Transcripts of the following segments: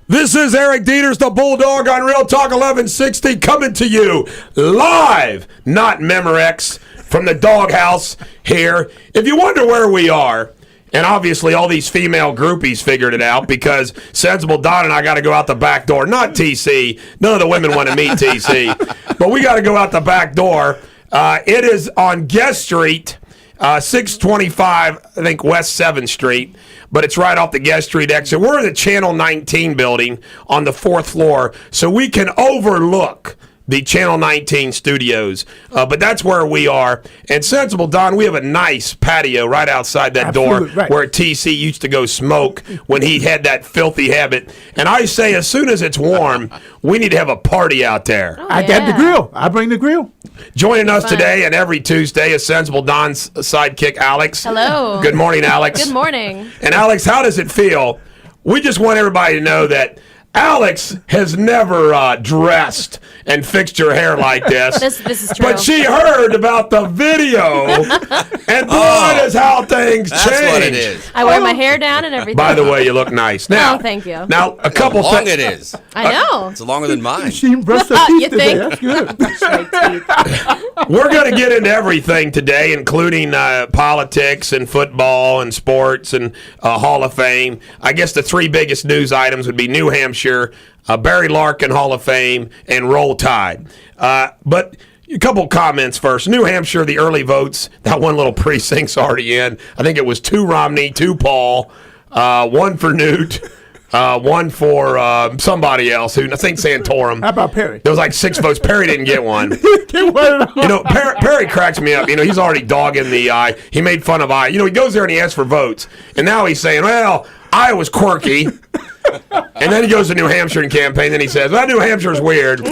This is Eric Deters, the Bulldog on Real Talk 1160, coming to you live, not Memorex, from the doghouse here. If you wonder where we are, and obviously all these female groupies figured it out because Sensible Don and I got to go out the back door. Not TC. None of the women want to meet TC. But we got to go out the back door. It is on Guest Street, 625, I think, West 7th Street. But it's right off the Guest Street exit. We're in the Channel 19 building on the 4th floor, so we can overlook the Channel 19 studios. But that's where we are. And Sensible Don, we have a nice patio right outside that door where TC used to go smoke when he had that filthy habit. And I say, as soon as it's warm, we need to have a party out there. Oh, I got the grill. I bring the grill. Joining us today and every Tuesday is Sensible Don's sidekick, Alex. Hello. Good morning, Alex. Good morning. And Alex, how does it feel? We just want everybody to know that Alex has never dressed and fixed her hair like this. This is true. But she heard about the video, and boy, is how things change. That's what it is. I wear my hair down and everything. By the way, you look nice. Now, thank you. Now, a couple How long things. it is. I know. It's longer than mine. She brushed her You teeth today. think? That's good. We're going to get into everything today, including politics and football and sports and Hall of Fame. I guess the three biggest news items would be New Hampshire, Barry Larkin Hall of Fame, and Roll Tide. But a couple comments first. New Hampshire, the early votes, that one little precinct's already in. I think it was 2 Romney, 2 Paul, 1 for Newt. One for somebody else, who I think Santorum. How about Perry? There was like 6 votes. Perry didn't get one. Get one at all. You know, Perry cracks me up. You know, he's already dogging the eye. He made fun of I. You know, he goes there and he asks for votes. And now he's saying, well, Iowa's quirky. And then he goes to New Hampshire and campaign. Then he says, well, New Hampshire's weird.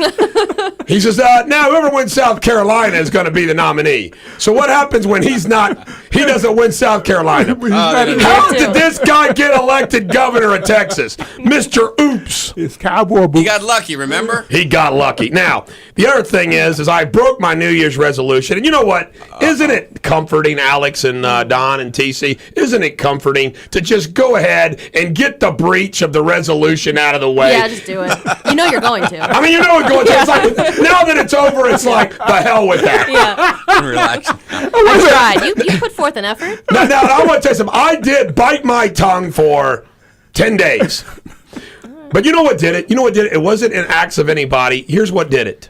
He says, now whoever wins South Carolina is going to be the nominee. So what happens when he doesn't win South Carolina? How did this guy get elected governor of Texas? Mr. Oops. It's cowboy boots. He got lucky, remember? He got lucky. Now, the other thing is I broke my New Year's resolution. And you know what? Isn't it comforting, Alex and Don and TC? Isn't it comforting to just go ahead and get the breach of the resolution out of the way? Yeah, just do it. You know you're going to. I mean, you know what's going to. It's like, now that it's over, it's like, the hell with that. Yeah. Relax. I tried. You put forth an effort. Now, I want to tell you something. I did bite my tongue for 10 days. But you know what did it? It wasn't an acts of anybody. Here's what did it.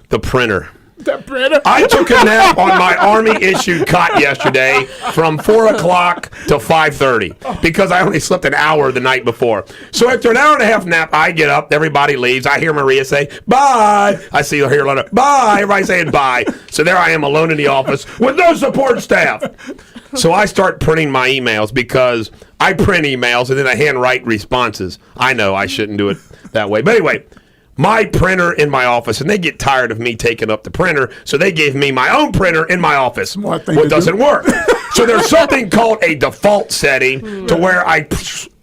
The printer. The printer. I took a nap on my Army-issued cot yesterday from 4 o'clock to 5:30 because I only slept an hour the night before. So after an hour and a half nap, I get up. Everybody leaves. I hear Maria say, bye. I see her here alone. Bye. Everybody saying bye. So there I am alone in the office with no support staff. So I start printing my emails because I print emails and then I handwrite responses. I know I shouldn't do it that way. But anyway, my printer in my office, and they get tired of me taking up the printer, so they gave me my own printer in my office. What doesn't work. So there's something called a default setting to where I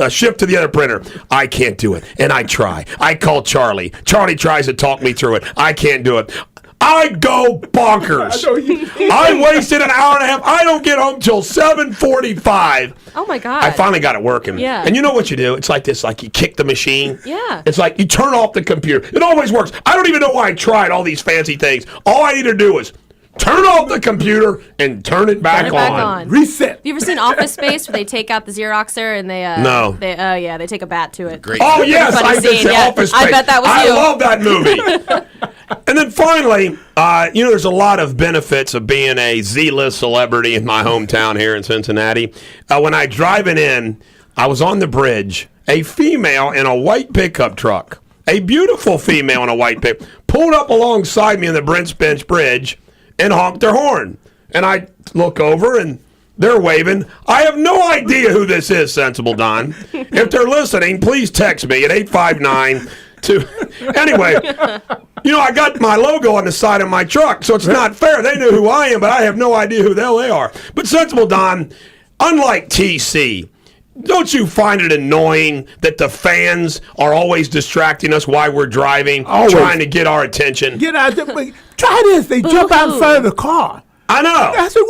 shift to the other printer. I can't do it, and I try. I call Charlie. Charlie tries to talk me through it. I can't do it. I go bonkers. I wasted an hour and a half. I don't get home till 7:45. Oh my God. I finally got it working. Yeah. And you know what you do? It's like this, like you kick the machine. Yeah. It's like you turn off the computer. It always works. I don't even know why I tried all these fancy things. All I need to do is turn off the computer and turn it back on. Reset. Have you ever seen Office Space where they take out the Xeroxer and they No. They take a bat to it. Great. Oh, yes, Funny I did scene. say Yeah. Office Space. I bet that was I you. love that movie. And then finally, there's a lot of benefits of being a Z-list celebrity in my hometown here in Cincinnati. When I driving in, I was on the bridge. A female in a white pickup truck, a beautiful female in a white pickup, pulled up alongside me on the Brents Bench Bridge and honked their horn. And I look over and they're waving. I have no idea who this is, Sensible Don. If they're listening, please text me at 859 Anyway, you know, I got my logo on the side of my truck, so it's not fair. They know who I am, but I have no idea who the hell they are. But Sensible Don, unlike TC, don't you find it annoying that the fans are always distracting us while we're driving, trying to get our attention? Get out there. Try this. They jump out in front of the car. I know. I said,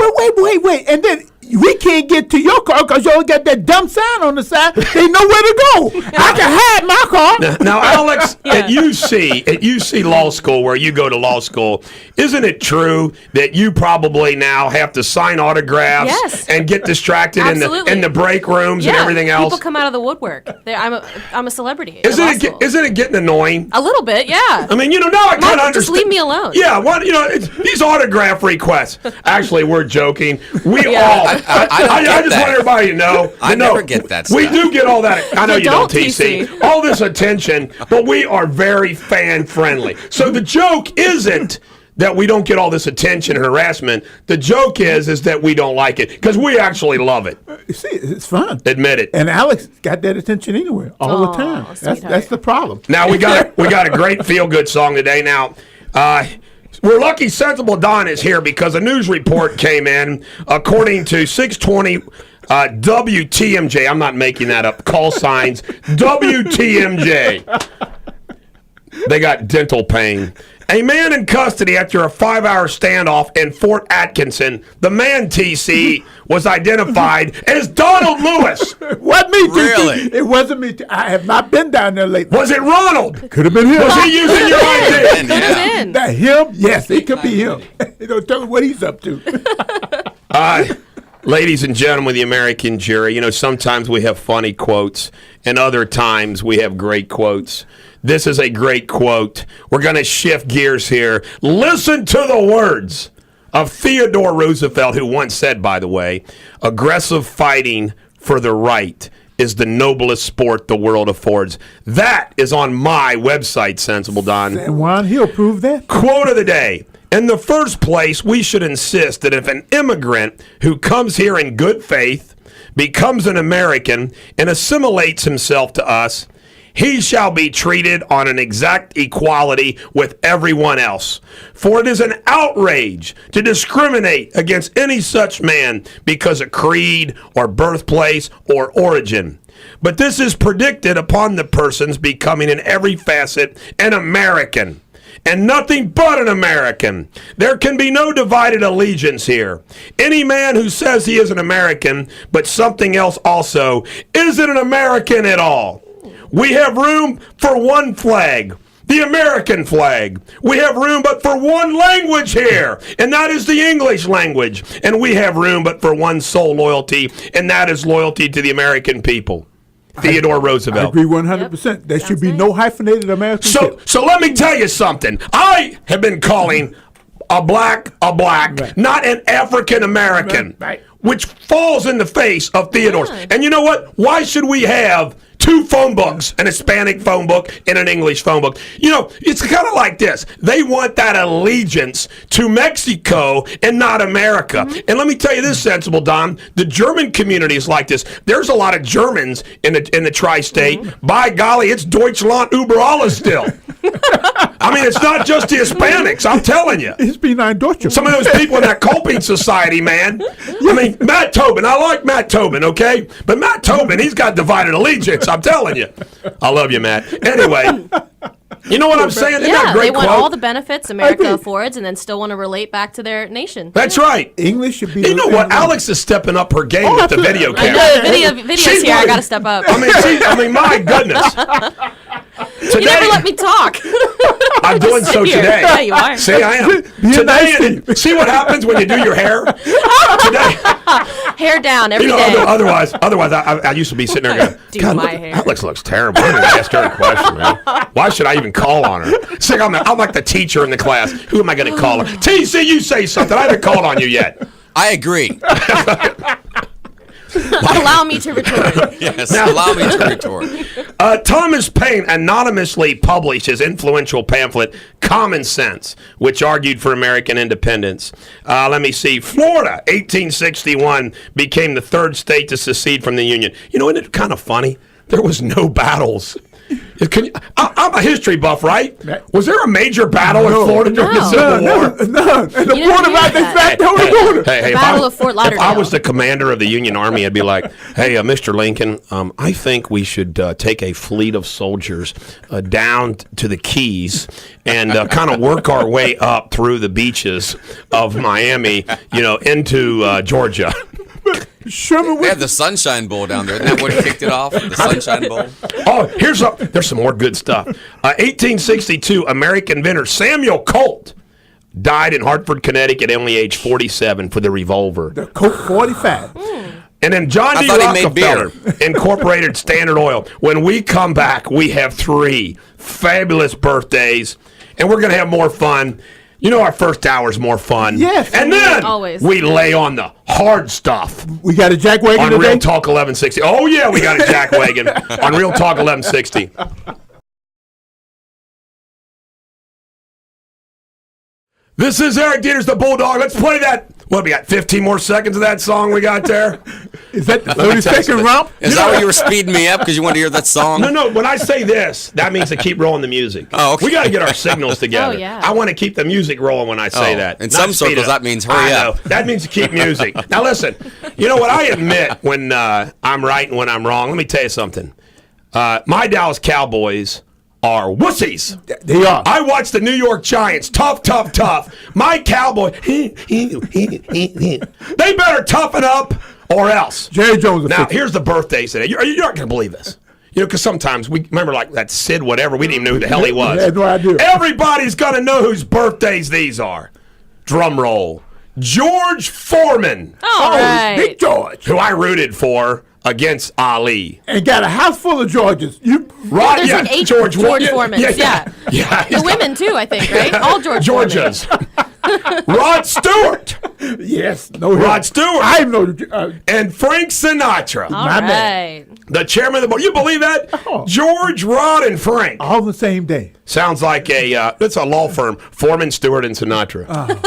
wait. And then we can't get to your car because you all got that dumb sign on the side. They know where to go. I can hide my car. Now, Alex, at UC Law School, where you go to law school, isn't it true that you probably now have to sign autographs Yes. and get distracted Absolutely. in the break rooms and everything else? People come out of the woodwork. I'm a celebrity. Isn't it getting annoying? A little bit, yeah. I mean, now I kind of understand. Just leave me alone. Yeah, these autograph requests. Actually, we're joking. We all. I just want everybody to know. I never get that We stuff. do get all that. I know you don't, TC. TC. All this attention, but we are very fan friendly. So the joke isn't that we don't get all this attention and harassment. The joke is that we don't like it because we actually love it. You see, it's fun. Admit it. And Alex got that attention anywhere, all the time. That's the problem. Now we got a great feel good song today. Now, we're lucky Sensible Don is here because a news report came in according to 620 WTMJ. I'm not making that up. Call signs WTMJ. They got dental pain. A man in custody after a 5-hour standoff in Fort Atkinson. The man, TC, was identified as Donald Lewis. Wasn't me, TC. Really? It wasn't me. I have not been down there lately. Was it Ronald? Could have been him. Was he using your ID? And, yeah. That him? Yes, it could be him. Tell me what he's up to. Ladies and gentlemen of the American jury, sometimes we have funny quotes, and other times we have great quotes. This is a great quote. We're going to shift gears here. Listen to the words of Theodore Roosevelt, who once said, by the way, aggressive fighting for the right is the noblest sport the world affords. That is on my website, Sensible Don. And Juan Hill proved that. Quote of the day. In the first place, we should insist that if an immigrant who comes here in good faith becomes an American and assimilates himself to us, he shall be treated on an exact equality with everyone else. For it is an outrage to discriminate against any such man because of creed or birthplace or origin. But this is predicted upon the person's becoming in every facet an American, and nothing but an American. There can be no divided allegiance here. Any man who says he is an American, but something else also, isn't an American at all. We have room for one flag, the American flag. We have room but for one language here, and that is the English language. And we have room but for one sole loyalty, and that is loyalty to the American people. Theodore Roosevelt. I agree 100%. There should be no hyphenated American. So let me tell you something. I have been calling a black, right. not an African American, Right. which falls in the face of Theodore's. Yeah. And you know what? Why should we have two phone books, an Hispanic phone book and an English phone book? It's kind of like this. They want that allegiance to Mexico and not America. Mm-hmm. And let me tell you this, Sensible Don, the German community is like this. There's a lot of Germans in the tri-state. Mm-hmm. By golly, it's Deutschland über alles still. I mean, it's not just the Hispanics, I'm telling you. It's been ein Deutscher. Some of those people in that Coping Society, man. I mean, Matt Tobin. I like Matt Tobin, okay? But Matt Tobin, he's got divided allegiance, I'm telling you. I love you, Matt. Anyway, you know what I'm saying? Isn't that a Yeah, great they want quote? all the benefits America affords and then still want to relate back to their nation. That's right. English should be. You know what? Alex is stepping up her game with the video I camera. know, video's She's here. I like- got to step up. I mean, my goodness. Today, You never let me talk. I'm doing so Here. today. Yeah, you are. See, I am. Today, see what happens when you do your hair? Today, Hair down every day. otherwise, I used to be sitting there going, Do God, my look, hair. Alex looks terrible. I'm going to ask her a question, man. Why should I even call on her? It's like I'm like the teacher in the class. Who am I going to call her? TC, you say something. I haven't called on you yet. I agree. Allow me to retort. Yes, allow me to retort. Thomas Paine anonymously published his influential pamphlet, Common Sense, which argued for American independence. Let me see. Florida, 1861, became the third state to secede from the Union. Isn't it kind of funny? There was no battles I'm a history buff, right? Was there a major battle in Florida during the Civil War? No. And the You border didn't right hear there, that. back on the border. Hey, Battle of Fort if I Lauderdale. was the commander of the Union Army, I'd be like, hey, Mr. Lincoln, I think we should take a fleet of soldiers down to the Keys and kind of work our way up through the beaches of Miami, into Georgia. Sherman They had the Sunshine Bowl down there. Isn't that what kicked it off? The Sunshine Bowl? Oh, there's some more good stuff. 1862, American inventor Samuel Colt died in Hartford, Connecticut, at only age 47 for the revolver. the Colt 45. And then John I D. thought he made Rockefeller incorporated Standard Oil. When we come back, we have 3 fabulous birthdays, and we're going to have more fun. Our first hour is more fun. Yes. And then Always. we lay on the hard stuff We got a jack wagon on today. Real Talk 1160. Oh, yeah, we got a jack wagon on Real Talk 1160. This is Eric Deters, the Bulldog. Let's play that. What, we got 15 more seconds of that song we got there? Is that the me tell you 32nd romp? Is that why you were speeding me up because you wanted to hear that song? No. When I say this, that means to keep rolling the music. Oh, okay. We got to get our signals together. Oh, yeah. I want to keep the music rolling when I say Oh, that. in not some speed circles, it up. that means hurry I up. know. That means to keep music. Now, listen. You know what? I admit when I'm right and when I'm wrong. Let me tell you something. My Dallas Cowboys are wussies. They are. I watched the New York Giants. Tough. My Cowboys, they better toughen up or else. Jerry Jones. will Now, fix it. here's the birthdays today. You're not going to believe this. Because sometimes we remember like that Sid whatever. We didn't even know who the hell he was. I had no idea. Everybody's going to know whose birthdays these are. Drum roll. George Foreman, All right. Big George. who I rooted for against Ali. And got a house full of Georges. Right? There's like 8 George Foremans. Yeah. he's The women, too, I think, right? All George Georgia's. Rod Stewart. Yes. No. Rod Stewart. I know. And Frank Sinatra. All My man. right. The chairman of the board. You believe that? Oh. George, Rod, and Frank. All the same day. Sounds like it's a law firm. Foreman, Stewart, and Sinatra.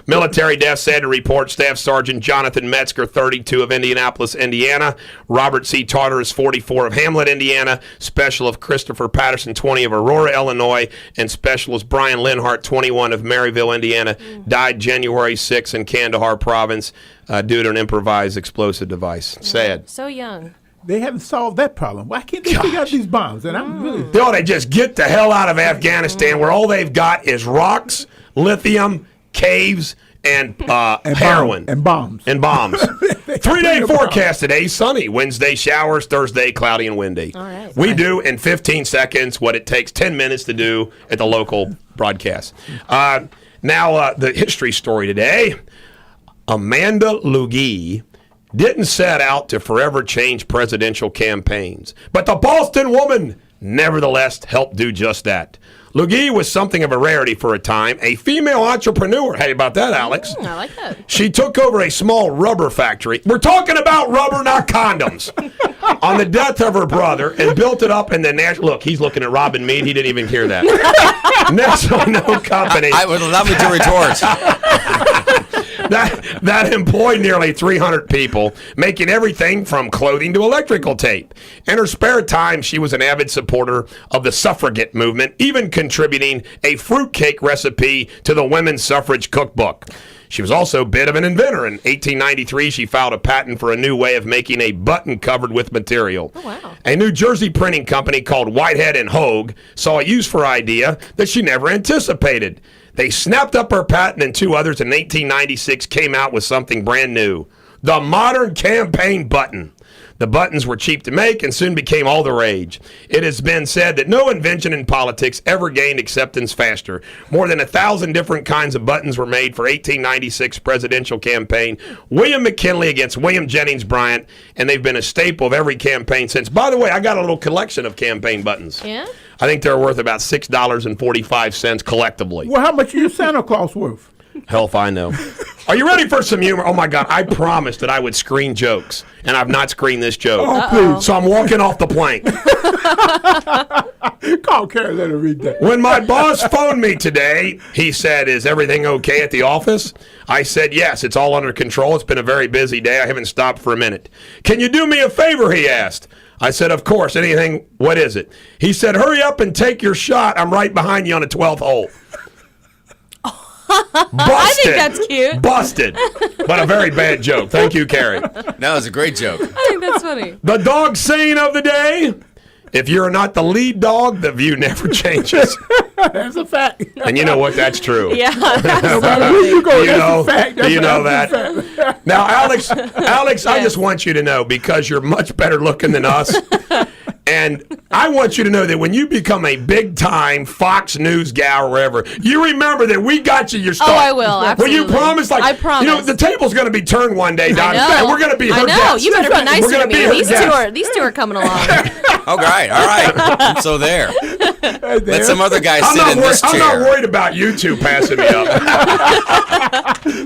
Military deaths said to report Staff Sergeant Jonathan Metzger, 32 of Indianapolis, Indiana. Robert C. Tartarus, 44 of Hamlet, Indiana. Specialist Christopher Patterson, 20 of Aurora, Illinois. And Specialist Brian Linhart, 21 of Maryville, Indiana. Died January 6 in Kandahar Province due to an improvised explosive device. Sad. So young. They haven't solved that problem. Why can't they figure out these bombs? And I'm really. They ought to just get the hell out of Afghanistan where all they've got is rocks, lithium, caves, and heroin. And bombs. And bombs. 3-day forecast today, sunny. Wednesday, showers. Thursday, cloudy and windy. All right. We do in 15 seconds what it takes 10 minutes to do at the local broadcast. Now, the history story today. Amanda Lugee didn't set out to forever change presidential campaigns, but the Boston woman nevertheless helped do just that. Lugee was something of a rarity for a time, a female entrepreneur. How about that, Alex? I like that. She took over a small rubber factory. We're talking about rubber, not condoms. On the death of her brother and built it up in the national. Look, he's looking at Robin Meade. He didn't even hear that. National No Company. I would allow me to retort. That employed nearly 300 people, making everything from clothing to electrical tape. In her spare time, she was an avid supporter of the suffragette movement, even contributing a fruitcake recipe to the women's suffrage cookbook. She was also a bit of an inventor. In 1893, she filed a patent for a new way of making a button covered with material. Oh, wow. A New Jersey printing company called Whitehead and Hogue saw a use for her idea that she never anticipated. They snapped up her patent, and 2 others in 1896 came out with something brand new, the modern campaign button. The buttons were cheap to make and soon became all the rage. It has been said that no invention in politics ever gained acceptance faster. More than 1,000 different kinds of buttons were made for 1896 presidential campaign. William McKinley against William Jennings Bryant, and they've been a staple of every campaign since. By the way, I got a little collection of campaign buttons. Yeah? I think they're worth about $6.45 collectively. Well, how much is your Santa Claus worth? Hell if I know. Are you ready for some humor? Oh, my God. I promised that I would screen jokes, and I've not screened this joke. Oh, please. So I'm walking off the plank. Call Carrie, let her read that. When my boss phoned me today, he said, "Is everything okay at the office?" I said, "Yes, it's all under control. It's been a very busy day. I haven't stopped for a minute." "Can you do me a favor?" he asked. I said, of course, anything. What is it? He said, hurry up and take your shot. I'm right behind you on the 12th hole. Busted. I think that's cute. Busted. But a very bad joke. Thank you, Carrie. That was a great joke. I think that's funny. The dog saying of the day, if you're not the lead dog, the view never changes. That's a fact. And you know what? That's true. Yeah. No matter where you go, that's a fact. That's you know a that. fact. Now, Alex, I Yes. just want you to know, because you're much better looking than us, and I want you to know that when you become a big-time Fox News gal or wherever, you remember that we got you your start. Oh, I will, Will absolutely. you promise? Like, I promise. You know, the table's going to be turned one day, Don. I know. And we're going to be her I know. guests. You better be We're nicer gonna to be me. her These guests. two are coming along. All right. So there. Let some other guy sit in this I'm not chair. worried about you two passing me up.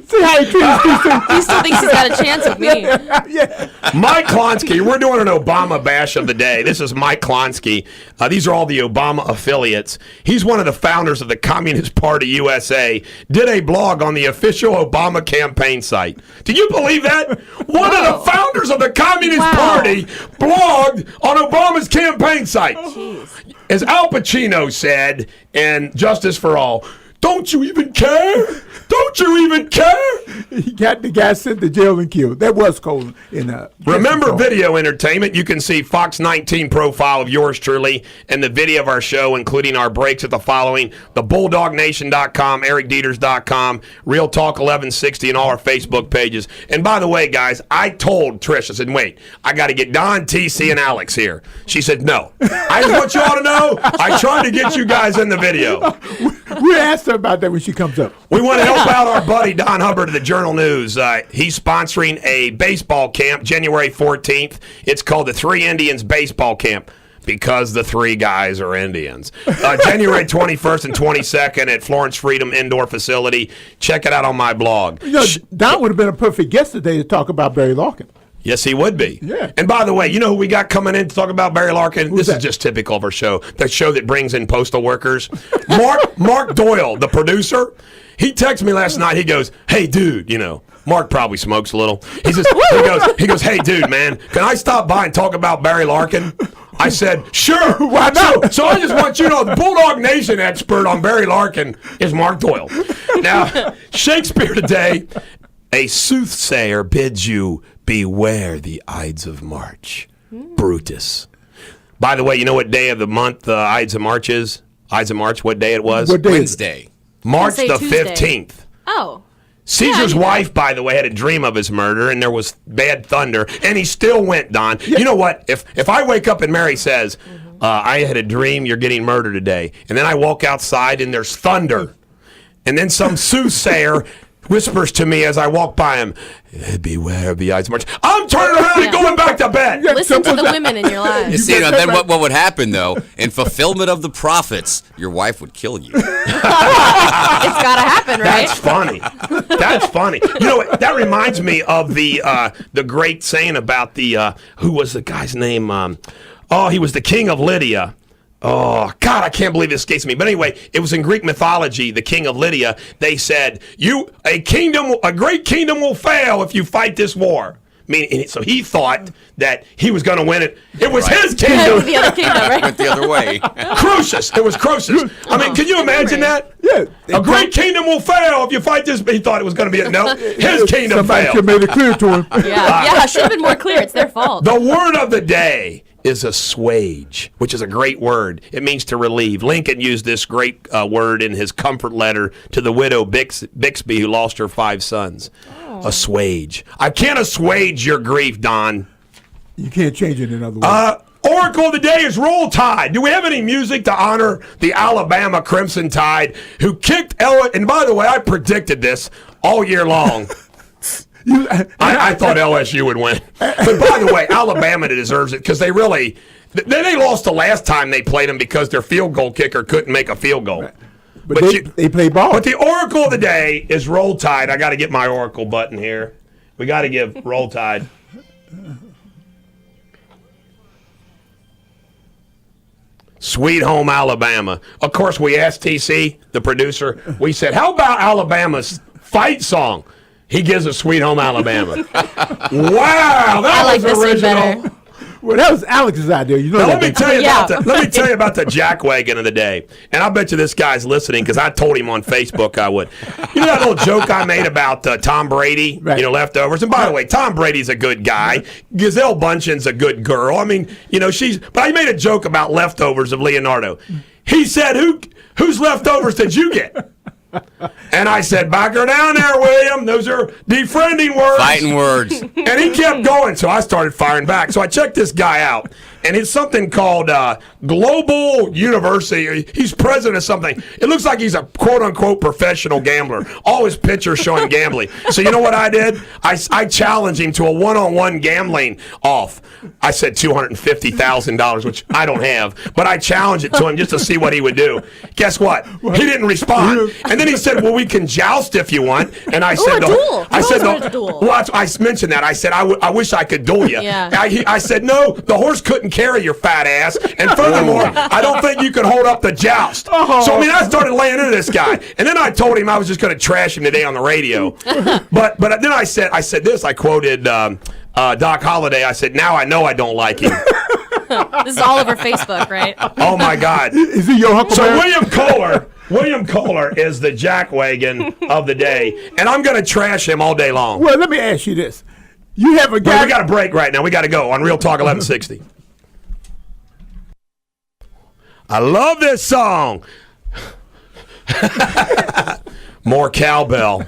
See how he treats these two. He still thinks he's got a chance with me. Yeah. Mike Klonsky, we're doing an Obama bash of the day. This is Mike Klonsky. These are all the Obama affiliates. He's one of the founders of the Communist Party USA. Did a blog on the official Obama campaign site. Do you believe that? One of the founders of the Communist Wow. Party blogged on Obama's campaign site. Jeez. As Al Pacino said in Justice for All, don't you even care? Don't you even care? He got the guy sent to jail and killed. That was cold. Remember video entertainment. You can see Fox 19 profile of yours truly and the video of our show, including our breaks at the following: the BulldogNation.com, EricDeters.com, Real Talk 1160, and all our Facebook pages. And by the way, guys, I told Trish, I said, wait, I got to get Don, TC, and Alex here. She said, no. I just want you all to know, I tried to get you guys in the video. We'll ask her about that when she comes up. We want to help out our buddy Don Hubbard of the Journal News. He's sponsoring a baseball camp January 14th. It's called the Three Indians Baseball Camp because the three guys are Indians. January 21st and 22nd at Florence Freedom Indoor Facility. Check it out on my blog. You know, Don would have been a perfect guest today to talk about Barry Larkin. Yes, he would be. Yeah. And by the way, you know who we got coming in to talk about Barry Larkin? Who's This that? is just typical of our show. The show that brings in postal workers. Mark Doyle, the producer. He texted me last night. He goes, hey, dude, you know, Mark probably smokes a little. He goes, hey, dude, man, can I stop by and talk about Barry Larkin? I said, sure. Why not? So I just want you to know the Bulldog Nation expert on Barry Larkin is Mark Doyle. Now, Shakespeare today, a soothsayer bids you beware the Ides of March. Brutus. By the way, you know what day of the month Ides of March is? Ides of March, what day it was? What day is it? Wednesday. March Say the Tuesday. 15th. Oh. Caesar's I knew wife, by the way, had a dream of his murder, and there was bad thunder, and he still went, Don. You know what? If I wake up and Mary says, I had a dream you're getting murdered today, and then I walk outside and there's thunder, and then some soothsayer whispers to me as I walk by him, beware of the Ides of March. I'm turning around and going back to bed. Listen to the women in your You life. see, now, then what would happen, though, in fulfillment of the prophets, your wife would kill you. It's got to happen, right? That's funny. That's funny. You know what? That reminds me of the great saying about the who was the guy's name? He was the king of Lydia. Oh, God, I can't believe it escapes me. But anyway, it was in Greek mythology, the king of Lydia. They said, a great kingdom will fail if you fight this war. So he thought that he was going to win it. It was his kingdom. The other kingdom, right? Went the other way. Croesus. It was Croesus. I mean, can you imagine that? Yeah. A great kingdom will fail if you fight this. He thought it was going to be no. His kingdom Somebody failed. should have made it clear to him. Yeah, it should have been more clear. It's their fault. The word of the day is assuage, which is a great word. It means to relieve. Lincoln used this great word in his comfort letter to the widow Bixby, who lost her 5 sons. Assuage. I can't assuage your grief, Don. You can't change it in other words. Oracle of the day is Roll Tide. Do we have any music to honor the Alabama Crimson Tide, who kicked And by the way, I predicted this all year long. I thought LSU would win. But by the way, Alabama deserves it because they lost the last time they played them because their field goal kicker couldn't make a field goal. But they play ball. But the Oracle of the day is Roll Tide. I got to get my Oracle button here. We got to give Roll Tide. Sweet Home Alabama. Of course, we asked TC, the producer, we said, how about Alabama's fight song? He gives us Sweet Home Alabama. Wow, that I like was this one original. better. Well, that was Alex's idea. You know Now, that. let me tell you about the jack wagon of the day. And I bet you this guy's listening because I told him on Facebook I would. You know that little joke I made about Tom Brady, Right. leftovers? And by the way, Tom Brady's a good guy. Giselle Bundchen's a good girl. I mean, but I made a joke about leftovers of Leonardo. He said, whose leftovers did you get? And I said, back her down there, William. Those are defriending words. Fighting words. And he kept going, so I started firing back. So I checked this guy out, and it's something called Global University. He's president of something. It looks like he's a quote-unquote professional gambler. All his pictures showing gambling. So you know what I did? I challenged him to a one-on-one gambling off. I said $250,000, which I don't have, but I challenged it to him just to see what he would do. Guess what? He didn't respond. And then he said, well, we can joust if you want. And I said, a duel. I said, a duel. Well, I mentioned that. I said, I wish I could duel you. Yeah. I said, no, the horse couldn't carry your fat ass. And furthermore, I don't think you could hold up the joust. So, I started laying into this guy. And then I told him I was just going to trash him today on the radio. But then I said this. I quoted Doc Holliday. I said, now I know I don't like him. This is all over Facebook, right? Oh, my God. Is he your Huckleberry? So William Kohler is the jackwagon of the day, and I'm going to trash him all day long. Well, let me ask you this. You have a guy. Well, we got a break right now. We got to go on Real Talk 1160. I love this song. More cowbell.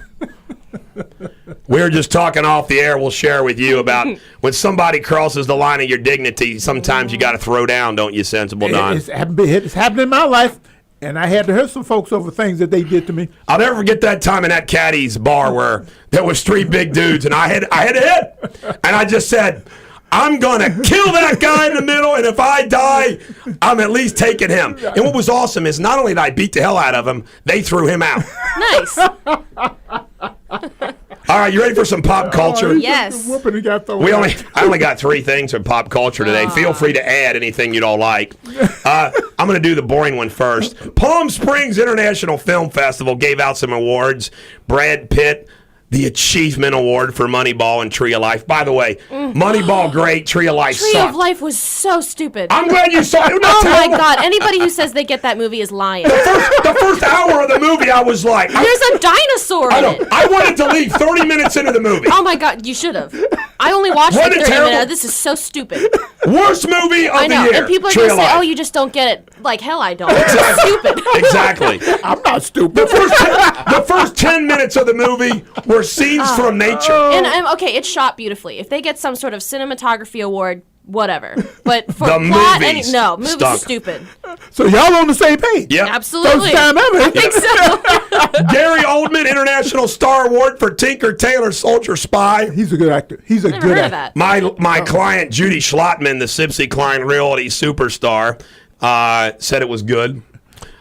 We were just talking off the air. We'll share with you about when somebody crosses the line of your dignity, sometimes you got to throw down, don't you, Sensible Don? It's happened in my life, and I had to hurt some folks over things that they did to me. I'll never forget that time in that Caddy's bar where there was three big dudes, and I had to hit, and I just said, I'm going to kill that guy in the middle, and if I die, I'm at least taking him. And what was awesome is not only did I beat the hell out of him, they threw him out. Nice. All right, you ready for some pop culture? Yes. I only got three things from pop culture today. Feel free to add anything you don't like. I'm going to do the boring one first. Palm Springs International Film Festival gave out some awards. Brad Pitt, the Achievement Award for Moneyball and Tree of Life. By the way, Moneyball great, Tree of Life Tree sucked. of Life was so stupid. I'm glad you saw it. It was Oh my terrible. God! Anybody who says they get that movie is lying. The first hour of the movie, I was like, There's a dinosaur in it. I wanted to leave 30 minutes into the movie. Oh my God! You should have. I only watched like Wasn't it 30 terrible? minutes. This is so stupid. Worst movie of I know, the year. and people are Tree gonna of say, Life. "Oh, you just don't get it." Like hell, I don't. It's stupid. Exactly. I'm not stupid. The first 10 minutes of the movie were scenes from nature. And okay, it's shot beautifully. If they get some sort of cinematography award, whatever. But for The plot, movies movie's stunk. stupid. So y'all on the same page? Yep. Absolutely. First time ever. I think so. Gary Oldman International Star Award for Tinker Tailor Soldier Spy. He's a good actor. He's a Never good heard of actor. that. My client Judy Schlottman, the Sipsy Klein Realty superstar, said it was good.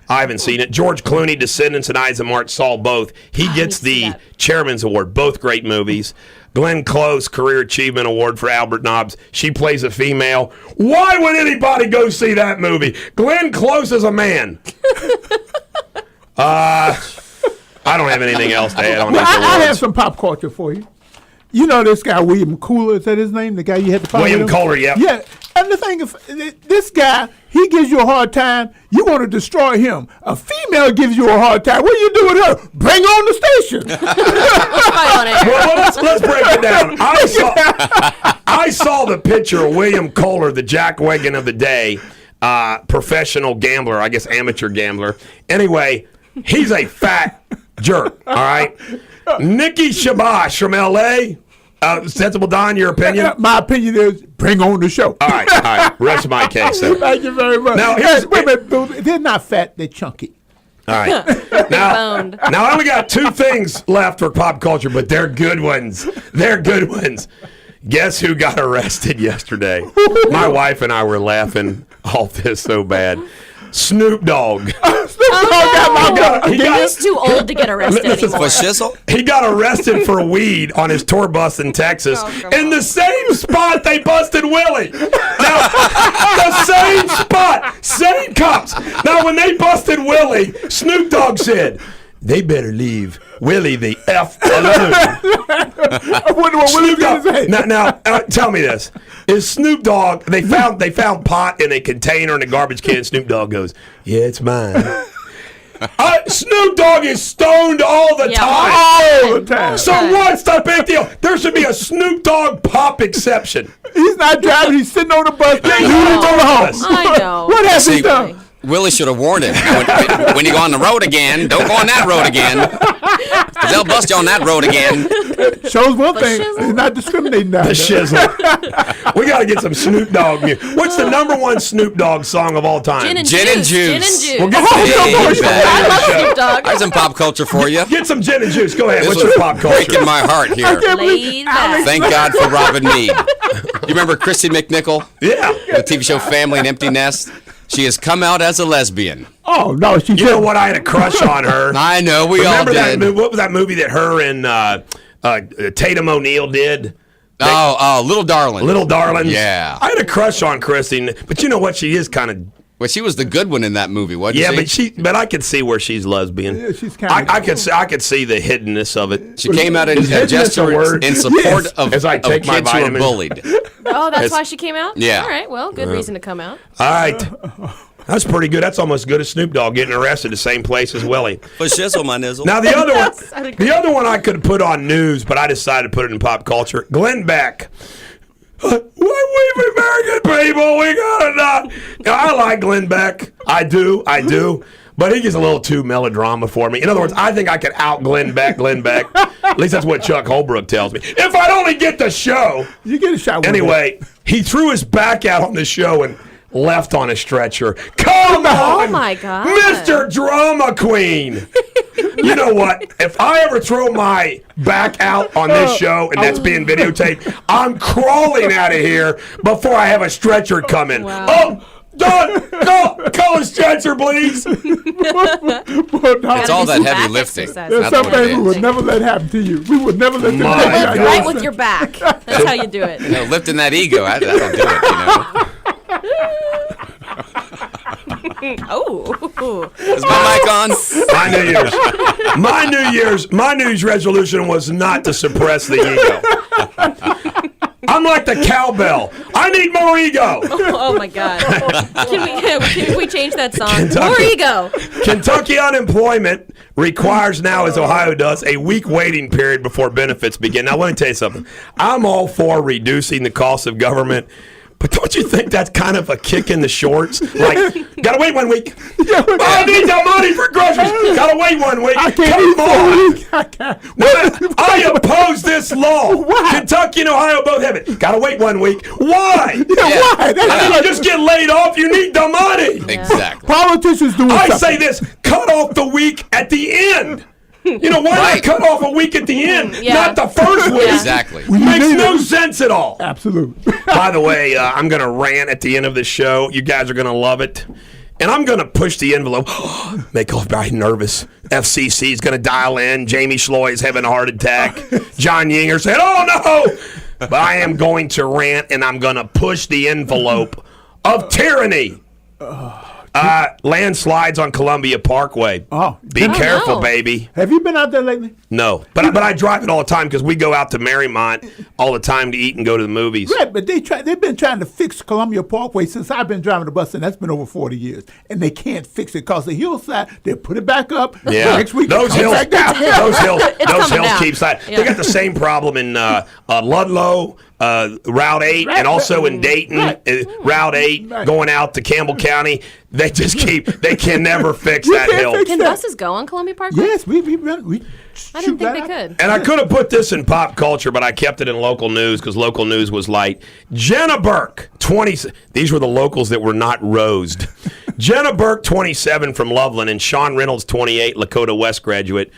I haven't seen it. George Clooney, Descendants, and Eyes of March saw both. He gets need to see the that. Chairman's Award. Both great movies. Glenn Close, Career Achievement Award for Albert Nobbs. She plays a female. Why would anybody go see that movie? Glenn Close is a man. I don't have anything else to add on Well, these I have awards. some pop culture for you. You know this guy, William Cooler, is that his name? The guy you had to find? William Kohler, yep. Yeah. And the thing is, this guy, he gives you a hard time. You want to destroy him. A female gives you a hard time. What do you do with her? Bring her on the station. Right on air. Well, let's break it down. I saw the picture of William Kohler, the jackwagon of the day, professional gambler, I guess amateur gambler. Anyway, he's a fat jerk, all right? Nikki Shabash from L.A., Sensible Don, your opinion? My opinion is bring on the show. All right. Rest of my case. Then. Thank you very much. Now, They're not fat, they're chunky. All right. Now I only got two things left for pop culture, but they're good ones. They're good ones. Guess who got arrested yesterday? My wife and I were laughing off this so bad. Snoop Dogg. He's too old to get arrested Listen, anymore. For shizzle? He got arrested for weed on his tour bus in Texas in the same spot they busted Willie. Now, the same spot, same cops. Now, when they busted Willie, Snoop Dogg said, they better leave Willie the F alone. I wonder what Willie's going to say. Now, tell me this: is Snoop Dogg? They found pot in a container in a garbage can. Snoop Dogg goes, "Yeah, it's mine." Snoop Dogg is stoned all the time. All the time. So what's the big deal? There should be a Snoop Dogg pop exception. He's not driving. He's sitting on the bus. Yeah, He's on the house. I know. What has he See, done? Willie should have warned him. When you go on the road again, don't go on that road again. Because they'll bust you on that road again. Shows one thing. shizzle. He's not discriminating now. The shizzle. We got to get some Snoop Dogg music. What's the #1 Snoop Dogg song of all time? Gin and Gin and juice. juice. Gin and juice. Well, get I love some Snoop Dogg. There's some pop culture for you. Get some gin and juice. Go ahead. This What's was your pop culture? breaking my heart here. Laid back. Thank God for Robin Meade. You remember Christy McNichol? Yeah. The TV show Family and Empty Nest? She has come out as a lesbian. Oh, no. She You know what? I had a crush on her. I know, we Remember all that did. what was that movie that her and Tatum O'Neal did? Little Darling. Little Darlings. Yeah. I had a crush on Christy, but you know what? She is kind of. Well, she was the good one in that movie, wasn't Yeah, she? but I could see where she's lesbian. Yeah, she's kinda I could see the hiddenness of it. She came out in Is hiddenness a gesture word? in support Yes. of, As I take of my kids who are vitamins. bullied. Oh, that's It's- why she came out? Yeah. All right, well, good reason to come out. All right. That's pretty good. That's almost as good as Snoop Dogg getting arrested the same place as Willie. But shizzle my nizzle. Now the other one, I'd agree. the other one I could put on news, but I decided to put it in pop culture. Glenn Beck. We've American people, we gotta not. I like Glenn Beck. I do. But he gets a little too melodrama for me. In other words, I think I could out Glenn Beck. At least that's what Chuck Holbrook tells me. If I'd only get the show. You get a shot with Anyway, he threw his back out on the show and left on a stretcher. Come on! Oh, my God. Mr. Drama Queen! You know what? If I ever throw my back out on this show and that's being videotaped, I'm crawling out of here before I have a stretcher come in. Wow. Oh, Don, call a stretcher, please. It's Gotta all do that some heavy back lifting. exercises. There's That's some what it things we is. would never let happen to you. We would never let them My take God. you Right out. with your back. That's how you do it. You know, lifting that ego, that'll do it, you know. Oh. Is my mic on? My New Year's resolution was not to suppress the ego. I'm like the cowbell. I need more ego. Oh, my God. Can we change that song? Kentucky. More ego. Kentucky unemployment requires now, as Ohio does, a week waiting period before benefits begin. Now, let me tell you something. I'm all for reducing the cost of government. But don't you think that's kind of a kick in the shorts? Like, gotta wait 1 week. I need the money for groceries. Gotta wait 1 week. I can't Come eat for a on. week. I can't. I oppose this law. Why? Kentucky and Ohio both have it. Gotta wait 1 week. Why? Why? That's I mean, you just get laid off. You need the money. Exactly. Politicians doing I something. say this: cut off the week at the end. You know, why Right. not cut off a week at the end, Yeah. not the first week? Exactly. Makes need no it. sense at all. Absolutely. By the way, I'm going to rant at the end of the show. You guys are going to love it. And I'm going to push the envelope. Make everybody nervous. FCC is going to dial in. Jamie Schloy is having a heart attack. John Yinger said, oh, no. But I am going to rant, and I'm going to push the envelope of tyranny. Landslides on Columbia Parkway. Oh, Be careful, no. baby. Have you been out there lately? No. But I drive it all the time because we go out to Marymount all the time to eat and go to the movies. Right, but they've been trying to fix Columbia Parkway since I've been driving the bus, and that's been over 40 years. And they can't fix it because the hillside, they put it back up. Yeah, Next week, those it comes hills, back down. those hills coming down. keep sliding. Yeah. They got the same problem in Ludlow, Route 8, Right, and also right. in Dayton, Right. Route 8, Right. going out to Campbell County. They just they can never fix You that can't hill. fix Can that. buses go on Columbia Parkway? Yes, we I didn't think they could. And I could have put this in pop culture, but I kept it in local news because local news was light. Jenna Burke, 20. These were the locals that were not rosed. Jenna Burke, 27, from Loveland, and Sean Reynolds, 28, Lakota West graduate,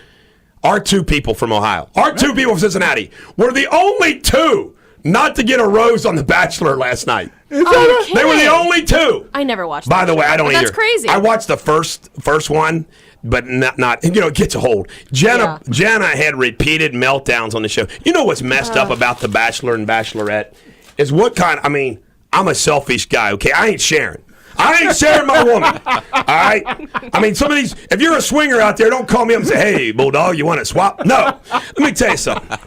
are two people from Ohio. Our two people from Cincinnati were the only two not to get a rose on The Bachelor last night. Is that Oh, a- They were the only two. I never watched By that the way, show, I don't but either. That's crazy. I watched the first one, but not you know, it gets a hold. Jenna had repeated meltdowns on the show. You know what's messed up about The Bachelor and Bachelorette is what kind. I mean, I'm a selfish guy. Okay, I ain't sharing. I ain't sharing my woman. All right? I mean, some of these, if you're a swinger out there, don't call me up and say, hey, Bulldog, you want to swap? No. Let me tell you something.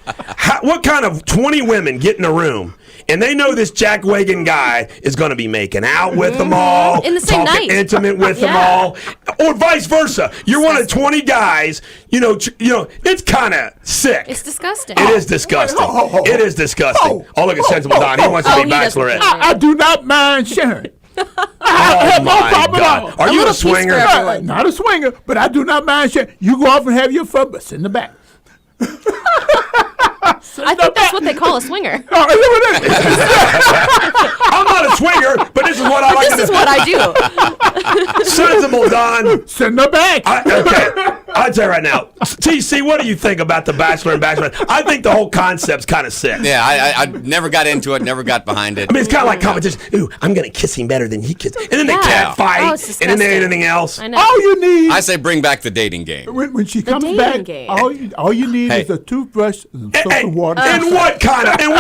What kind of 20 women get in a room and they know this jackwagon guy is going to be making out with them all, in the same talking night, intimate with them all, or vice versa. You're one of 20 guys. You know, it's kind of sick. It's disgusting. It is disgusting. It is disgusting. Oh, look at Sensible Don. He wants to be bachelorette. I do not mind sharing. I Oh have no my problem at all. God! Are you a little piece for swinger? everyone. Not a swinger, but I do not mind sharing. You go off and have your fun, but sit in the back. I think that's what they call a swinger. I'm not a swinger, but this is what I like to do. This is what I do. Sensible Don. Sit in the back. Okay, I'll tell you right now. TC, what do you think about the Bachelor and Bachelorette? I think the whole concept's kind of sick. Yeah, I never got into it, never got behind it. I mean, it's kind of like competition. Ooh, I'm going to kiss him better than he kissed. And then they Yeah. cat fight, Oh, it's and then they disgusting. anything else. I know. All you need I say bring back the dating game. when she comes dating back, game. all you need Hey. is a toothbrush and some soap And, and water. and what kind of And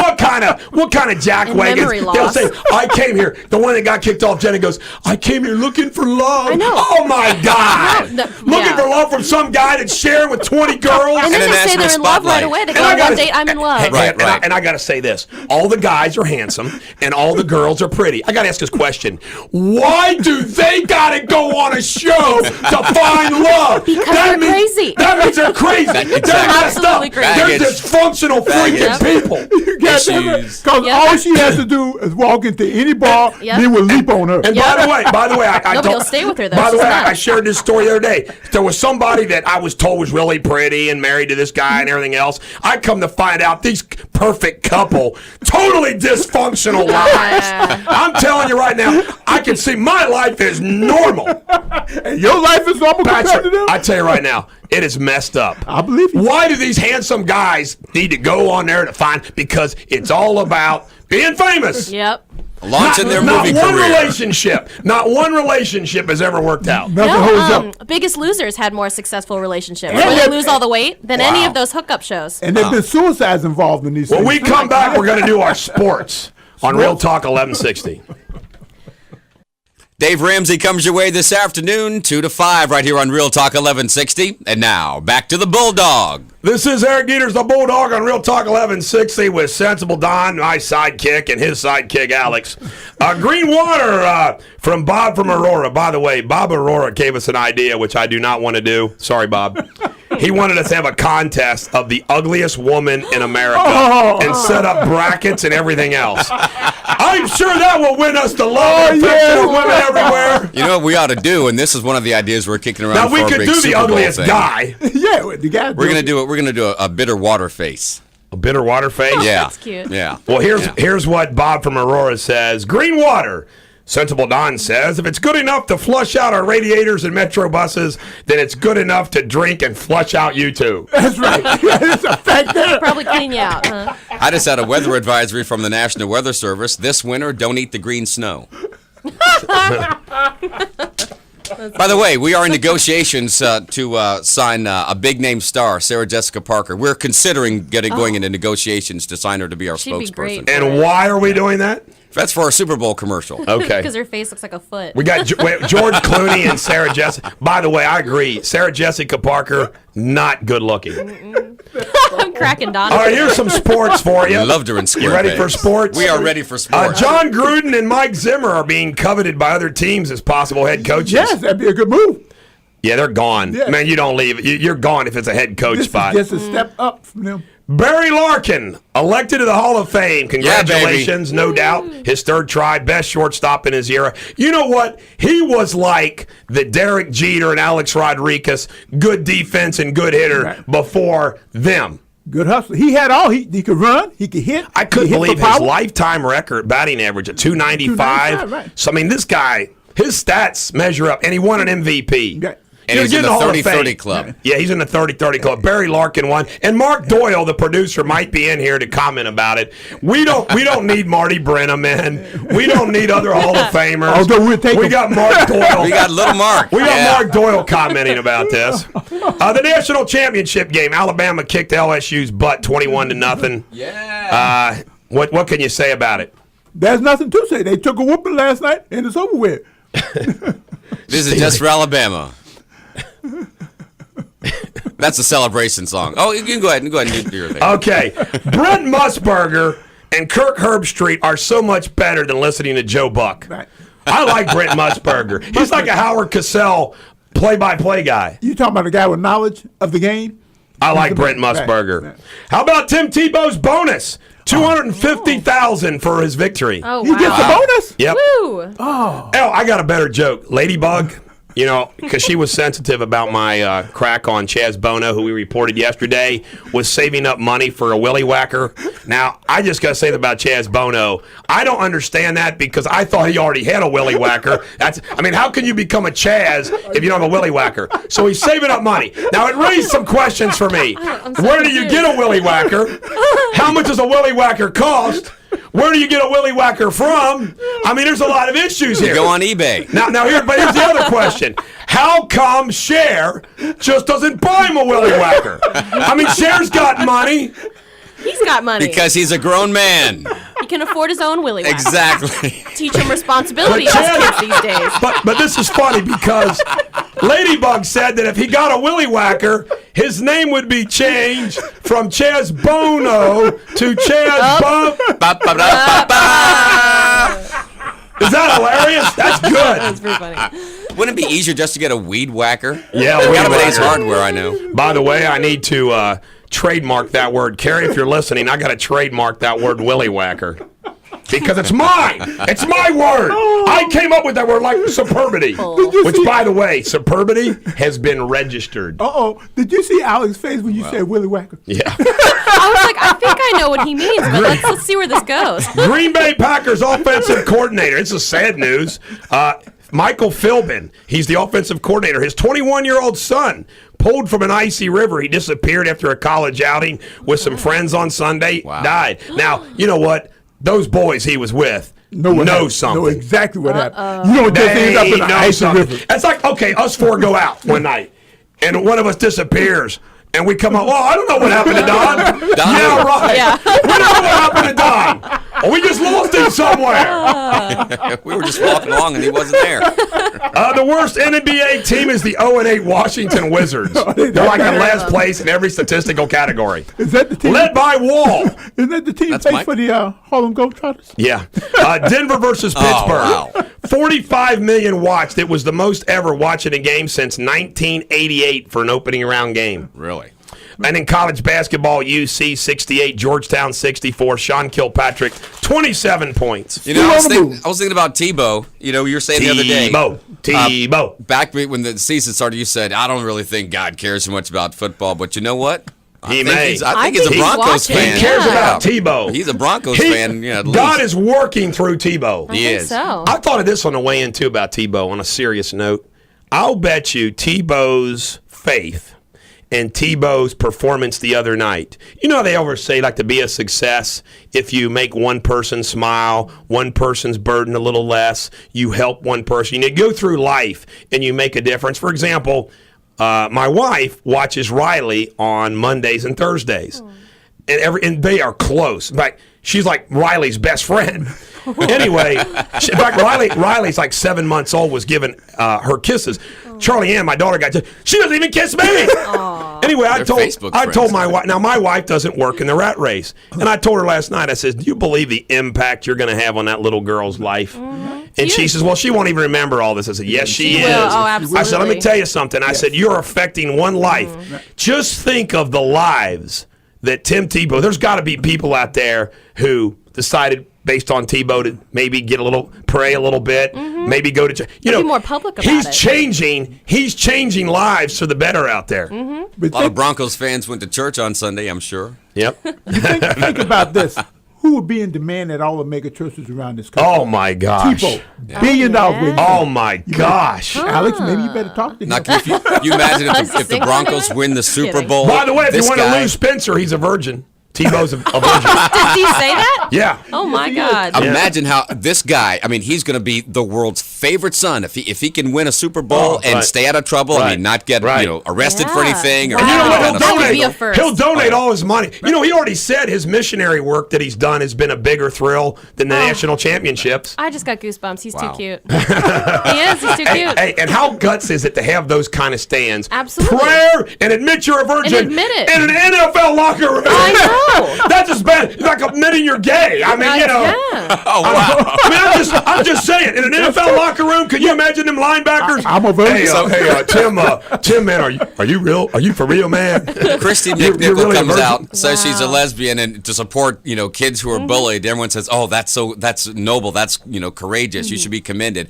jackwagons? memory They'll loss. say, "I came here." The one that got kicked off, Jenny goes, "I came here looking for love." I know. Oh my God! No, looking yeah. for love from some guy that's sharing with 20 girls. And then And they a say they're in national love right spotlight. away. They And go I on gotta- one date, I'm in love. Hey, Right, right. And I got to say this. All the guys are handsome, and all the girls are pretty. I got to ask this question. Why do they got to go on a show to find love? Because they're crazy. That means they're crazy. They're messed up. Absolutely crazy. They're Baggage. dysfunctional freaking Yep. people. Because Issues. Yep. all she has to do is walk into any bar, Yep. they will leap on her. And Yeah. by the way, I Nobody told- will stay with her, though. By the She's way, not. I shared this story the other day. There was somebody that I was told was really pretty and married to this guy and everything else. I come to find out these perfect couple, totally dysfunctional lives. I'm telling you right now, I can see my life is normal. And your life is normal compared to Patrick, them? I tell you right now, it is messed up. I believe you. Why do these handsome guys need to go on there to find? Because it's all about being famous. Yep. Launching their not movie one career. not one relationship has ever worked out. Nothing holds up. No, Biggest Losers had more successful relationships And where they they- lose all the weight than any Wow. of those hookup shows. And there's been suicides involved in these When things. we come back, we're going to do our sports on Real Talk 1160. Dave Ramsey comes your way this afternoon, 2 to 5, right here on Real Talk 1160. And now, back to the Bulldog. This is Eric Deters, the Bulldog, on Real Talk 1160 with Sensible Don, my sidekick, and his sidekick, Alex. Green water from Bob from Aurora. By the way, Bob Aurora gave us an idea, which I do not want to do. Sorry, Bob. He wanted us to have a contest of the ugliest woman in America and set up brackets and everything else. I'm sure that will win us the love and affection of women everywhere. You know what we ought to do, and this is one of the ideas we're kicking around Now, for we our could big do the Super Bowl ugliest thing. guy. Yeah, the guy. We're gonna do it. We're gonna do a bitter water face. A bitter water face? Yeah, That's cute. Yeah. Well, Yeah. here's what Bob from Aurora says. Green water. Sensible Don says, if it's good enough to flush out our radiators and metro buses, then it's good enough to drink and flush out you too. That's right. It's a fact there. Probably clean you out, huh? I just had a weather advisory from the National Weather Service. This winter, don't eat the green snow. By the way, we are in negotiations to sign a big name star, Sarah Jessica Parker. We're considering going into negotiations to sign her to be our She'd be spokesperson. great. And why are we doing that? That's for our Super Bowl commercial. Okay. Because her face looks like a foot. We got George Clooney and Sarah Jessica. By the way, I agree. Sarah Jessica Parker, not good looking. I'm cracking Don. All right, here's some sports for you. Loved her in Square You ready Pegs. for sports? We are ready for sports. John Gruden and Mike Zimmer are being coveted by other teams as possible head coaches. Yes, that'd be a good move. Yeah, they're gone. Yeah. Man, you don't leave. You're gone if it's a head coach This spot. is just a step up from them. Barry Larkin, elected to the Hall of Fame. Yeah, Congratulations, no doubt. His third try, best shortstop in his era. You know what? He was like the Derek Jeter and Alex Rodriguez, good defense and good hitter Right. before them. Good hustle. He had all. He could run. He could hit. I couldn't he hit for believe his power. lifetime record batting average at 295. 295, right. So, I mean, this guy, his stats measure up, and he won an MVP. Yeah. And he's in the Hall of Fame. 30-30 club. Yeah, he's in the 30-30 club. Barry Larkin won. And Mark Doyle, the producer, might be in here to comment about it. We don't need Marty Brenneman. We don't need other Hall of Famers. Although we'll take we him. got Mark Doyle. We got little Mark. We got Yeah. Mark Doyle commenting about this. The national championship game. Alabama kicked LSU's butt 21-0. Yeah. What can you say about it? There's nothing to say. They took a whooping last night, and it's over with. This is just for Alabama. That's a celebration song. Oh, you can go ahead and do your thing. Okay. Brent Musburger and Kirk Herbstreit are so much better than listening to Joe Buck. Right. I like Brent Musburger. He's like a Howard Cosell play-by-play guy. You talking about a guy with knowledge of the game? I like Brent Musburger. Right. How about Tim Tebow's bonus? $250,000 for his victory. Oh, He wow. gets a bonus? Yep. Woo. Oh, I got a better joke. Ladybug, you know, because she was sensitive about my crack on Chaz Bono, who we reported yesterday, was saving up money for a willy whacker. Now, I just got to say that about Chaz Bono. I don't understand that because I thought he already had a willy whacker. How can you become a Chaz if you don't have a willy whacker? So he's saving up money. Now, it raised some questions for me. so Where do you get a willy whacker? How much does a willy whacker cost? Where do you get a willy whacker from? I mean, there's a lot of issues here. Go on eBay. Now, but here's the other question. How come Cher just doesn't buy him a willy whacker? I mean, Cher's got money. He's got money. Because he's a grown man. He can afford his own willy whacker. Exactly. Teach him responsibility But as Chaz- kids these days. But this is funny because Ladybug said that if he got a willy whacker, his name would be changed from Chaz Bono to Chaz Bump. Is that hilarious? That's good. That's pretty funny. Wouldn't it be easier just to get a weed whacker? Yeah, We've weed got Ace whacker. Hardware, I know. By the way, I need to trademark that word. Carrie, if you're listening, I got to trademark that word willy whacker. Because it's mine. It's my word. I came up with that word like superbity. Which, by the way, superbity has been registered. Uh-oh. Did you see Alex's face when you said Willie Whacker? Yeah. I was like, I think I know what he means, but let's see where this goes. Green Bay Packers offensive coordinator. It's a sad news. Michael Philbin. He's the offensive coordinator. His 21-year-old son pulled from an icy river. He disappeared after a college outing with some friends on Sunday. Wow. Died. Now, you know what? Those boys he was with know something. Know exactly what happened. You don't just end up in the know icy something. river. It's like, okay, us four go out one night, and one of us disappears. And we come out, well, I don't know what happened to Don. Yeah, right. Yeah. We don't know what happened to Don. Or we just lost him somewhere. We were just walking along and he wasn't there. The worst NBA team is the 0-8 Washington Wizards. They're like in last place in every statistical category. Is that the team? Led by Wall. Isn't that the team That's played Mike. for the Harlem Globetrotters? Yeah. Denver versus Pittsburgh. wow. 45 million watched. It was the most ever watching a game since 1988 for an opening round game. Really? And in college basketball, UC 68, Georgetown 64, Sean Kilpatrick 27 points. You know, I was, Still on the I was thinking about Tebow. You know, you were saying the other day. Tebow. Back when the season started, you said, I don't really think God cares so much about football. But you know what? I think he's I a think he's Broncos watching. fan. He cares Yeah. about Tebow. He's a Broncos fan. Yeah, at God least. is working through Tebow. I He think is. so. I thought of this on the way in, too, about Tebow on a serious note. I'll bet you Tebow's faith and Tebow's performance the other night. You know how they always say, like, to be a success, if you make one person smile, one person's burden a little less, you help one person. You go through life and you make a difference. For example, my wife watches Riley on Mondays and Thursdays. And they are close. In fact, she's like Riley's best friend. Anyway, in fact, Riley's like 7 months old, was giving her kisses. Charlie Ann, my daughter, she doesn't even kiss me. Anyway, I Facebook told friends. my wife. Now, my wife doesn't work in the rat race, and I told her last night. I said, "Do you believe the impact you're going to have on that little girl's life?" And she says, "Well, she won't even remember all this." I said, "Yes, she is." will. Oh, I said, "Let me absolutely. tell you something." I said, "You're affecting one life. Just think of the lives that Tim Tebow." There's got to be people out there who decided, based on Tebow, to maybe pray a little bit, maybe go to church. You know, be more public about he's it. He's changing lives for the better out there. But A lot of Broncos fans went to church on Sunday, I'm sure. Yep. think about this. Who would be in demand at all the mega churches around this country? Oh my gosh. Tebow. $1 billion win. Oh my gosh. Alex, maybe you better talk to him. Now, if you imagine if the Broncos win the Super Kidding. Bowl. By the way, if you this want to guy- lose Spencer, he's a virgin. Tebow's a virgin. Did he say that? Yeah. Oh my God. Yeah. Imagine how this guy, I mean, he's going to be the world's favorite son, if he can win a Super Bowl and stay out of trouble, I mean, not get arrested for anything, or And you know what? That would be a first. He'll donate all his money. You know, he already said his missionary work that he's done has been a bigger thrill than the national championships. I just got goosebumps. He's Wow. too cute. He is. He's too cute. Hey, and how guts is it to have those kind of stands? Absolutely. Prayer and admit you're a virgin And admit it. in an NFL locker room. I know. That's as bad. It's like admitting you're gay. I mean, you know. Yeah. Oh, wow. I mean, I'm just saying. In an NFL locker room, can you imagine them linebackers? I'm a virgin. Tim, man, are you real? Are you for real, man? Christy You're McNichol really a comes virgin? out, says she's a Wow. lesbian, and to support kids who are bullied, everyone says, "Oh, that's noble. That's courageous. You should be commended."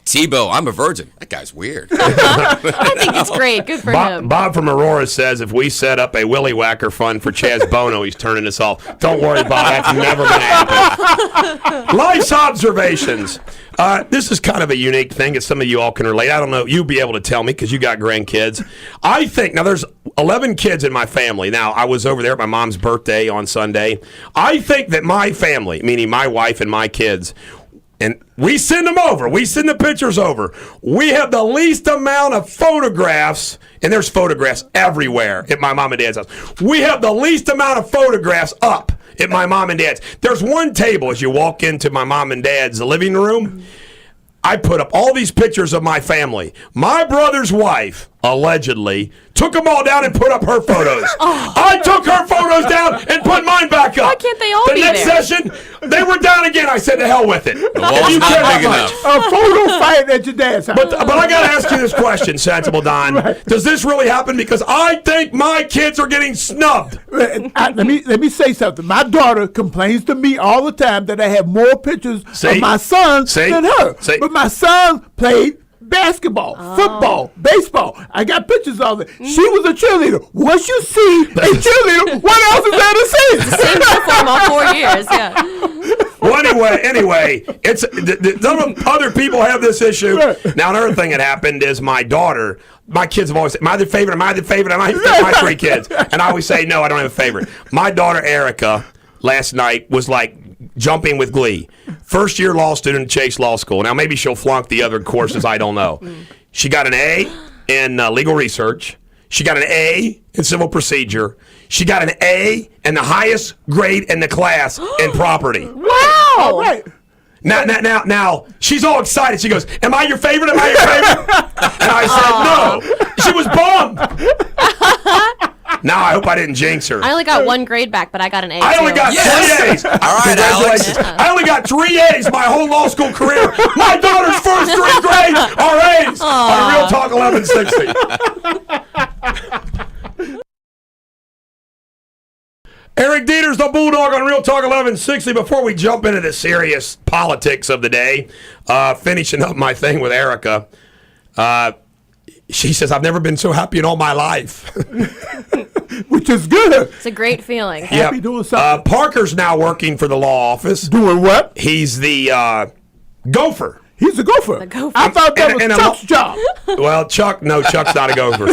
Tebow, I'm a virgin. That guy's weird. I think it's great. Good for him. Bob from Aurora says if we set up a Willy Whacker fund for Chaz Bono, he's turning us off. Don't worry, Bob. That's never going to happen. Life's observations. This is kind of a unique thing, and some of you all can relate. I don't know. You'll be able to tell me because you got grandkids. I think, now there's 11 kids in my family. Now, I was over there at my mom's birthday on Sunday. I think that my family, meaning my wife and my kids, and we send them over. We send the pictures over. We have the least amount of photographs, and there's photographs everywhere at my mom and dad's house. We have the least amount of photographs up at my mom and dad's. There's one table as you walk into my mom and dad's living room. I put up all these pictures of my family. My brother's wife, allegedly, took them all down and put up her photos. I took her photos down and put mine back up. Why can't they all the be next there? session, they were down again. I said, to hell with it. The wall's If you not care that big much. enough. A photo fight at your dad's house. But I got to ask you this question, Sensible Don. Does this really happen? Because I think my kids are getting snubbed. Let me say something. My daughter complains to me all the time that I have more pictures of my son than her. But my son played basketball, football, baseball. I got pictures of it. She was a cheerleader. Once you see a cheerleader, what else is there to see? Same uniform all 4 years. Yeah. Well, anyway, it's some other people have this issue. Now, another thing that happened is my daughter. My kids have always said, am I the favorite? Am I the favorite? Am I the favorite? My 3 kids. And I always say, no, I don't have a favorite. My daughter, Erica, last night was like jumping with glee. First year law student at Chase Law School. Now, maybe she'll flunk the other courses. I don't know. She got an A in legal research. She got an A in civil procedure. She got an A in the highest grade in the class in property. Wow. All right. Now, she's all excited. She goes, am I your favorite? Am I your favorite? And I said, no. She was bummed. Now, I hope I didn't jinx her. I only got 1 grade back, but I got an A. I only got Yes. 3 A's. All right, Alex. Congratulations. I only got 3 A's my whole law school career. My daughter's first 3 grades are A's on Real Talk 1160. Eric Deters, the Bulldog on Real Talk 1160. Before we jump into the serious politics of the day, finishing up my thing with Erica, she says, I've never been so happy in all my life. Which is good. It's a great feeling. Happy doing something. Parker's now working for the law office. Doing what? He's the gopher. He's a gopher. The gopher. I thought that was Chuck's job. Well, Chuck's not a gopher.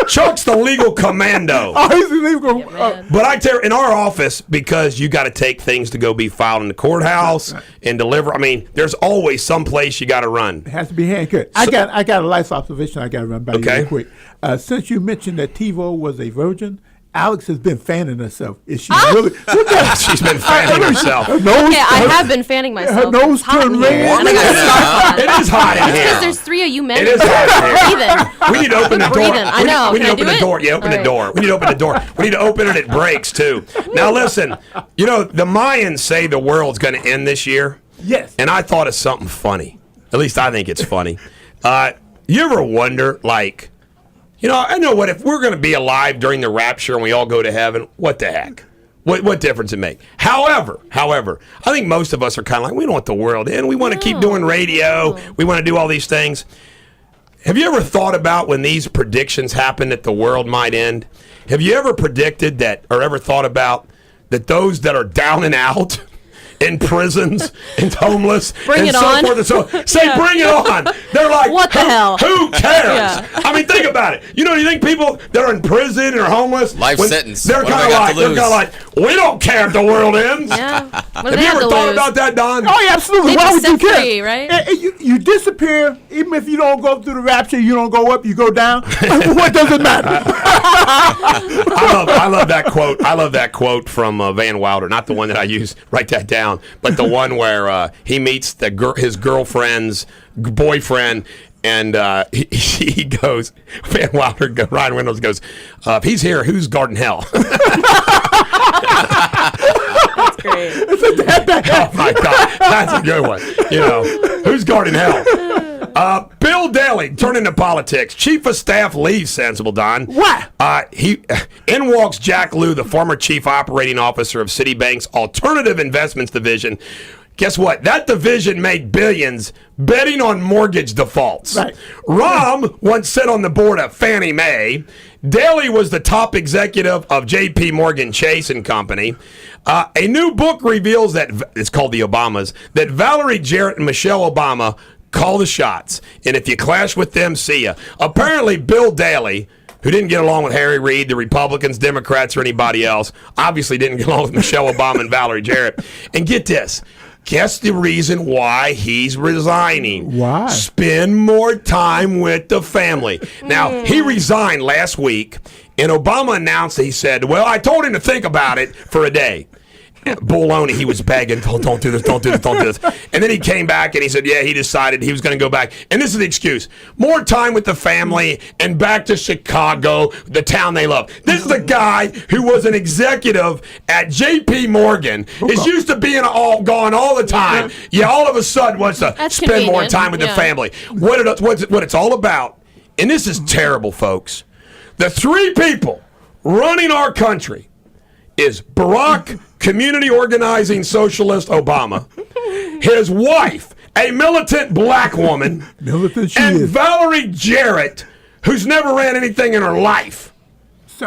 Chuck's the legal commando. Oh, he's illegal. Man. But I tell you, in our office, because you got to take things to go be filed in the courthouse and deliver. I mean, there's always some place you got to run. It has to be handcuffed. I got a life observation I got to run by you Okay. real quick. Since you mentioned that TiVo was a virgin, Alex has been fanning herself. Is she really? She's been fanning herself. Her nose, Okay, I have been fanning myself. her nose It's hot in turned here, red. and I got a scarf on. It is hot in It's because here. there's 3 of you men. It is hot in here. Breathing. We need to open the door. Breathing. I know. We need to Can I open do the it? door. Yeah, open All the right. door. We need to open the door. We need to open it. It breaks too. Now listen, the Mayans say the world's going to end this year. Yes. And I thought of something funny. At least I think it's funny. You ever wonder, like, I know what if we're going to be alive during the rapture and we all go to heaven, what the heck? What difference it make? However, I think most of us are kind of like, we don't want the world to end. We want to keep doing radio. We want to do all these things. Have you ever thought about when these predictions happen that the world might end? Have you ever predicted that or ever thought about that those that are down and out in prisons and homeless Bring and it so on. forth and so say bring it on. They're like, What the hell? Who cares? Yeah. I mean, think about it. You think people that are in prison and are homeless, Life sentence. They're What have kind I of got to like, lose? we don't care if the world ends. Yeah. What do Have they you ever to thought lose? about that, Don? Oh, yeah, absolutely. They Why just would you set care? free, right? You disappear, even if you don't go through the rapture, you don't go up, you go down. What does it matter? I love that quote. I love that quote from Van Wilder. Not the one that I use. Write that down. But the one where he meets his girlfriend's boyfriend, and he goes. Van Wilder, Ryan Reynolds goes, "If he's here, who's guarding hell?" That's great. Oh my God, that's a good one. Who's guarding hell? Bill Daley turning to politics. Chief of Staff leaves. Sensible Don. What? In walks Jack Lew, the former chief operating officer of Citibank's Alternative Investments Division. Guess what? That division made billions betting on mortgage defaults. Right. Rahm once sat on the board of Fannie Mae. Daley was the top executive of J.P. Morgan Chase and Company. A new book reveals that, it's called The Obamas, that Valerie Jarrett and Michelle Obama call the shots. And if you clash with them, see ya. Apparently, Bill Daley, who didn't get along with Harry Reid, the Republicans, Democrats, or anybody else, obviously didn't get along with Michelle Obama and Valerie Jarrett. And get this. Guess the reason why he's resigning. Why? Spend more time with the family. Now, he resigned last week, and Obama announced that he said, well, I told him to think about it for a day. Baloney, he was begging, don't do this, don't do this, don't do this. And then he came back and he said, yeah, he decided he was going to go back. And this is the excuse. More time with the family and back to Chicago, the town they love. This is a guy who was an executive at J.P. Morgan. Is used to being gone all the time. Yeah, all of a sudden wants to That's spend more convenient. time with the family. What it's all about, and this is terrible, folks. The three people running our country is Barack, community organizing socialist Obama, his wife, a militant black woman, and Valerie Jarrett, who's never ran anything in her life.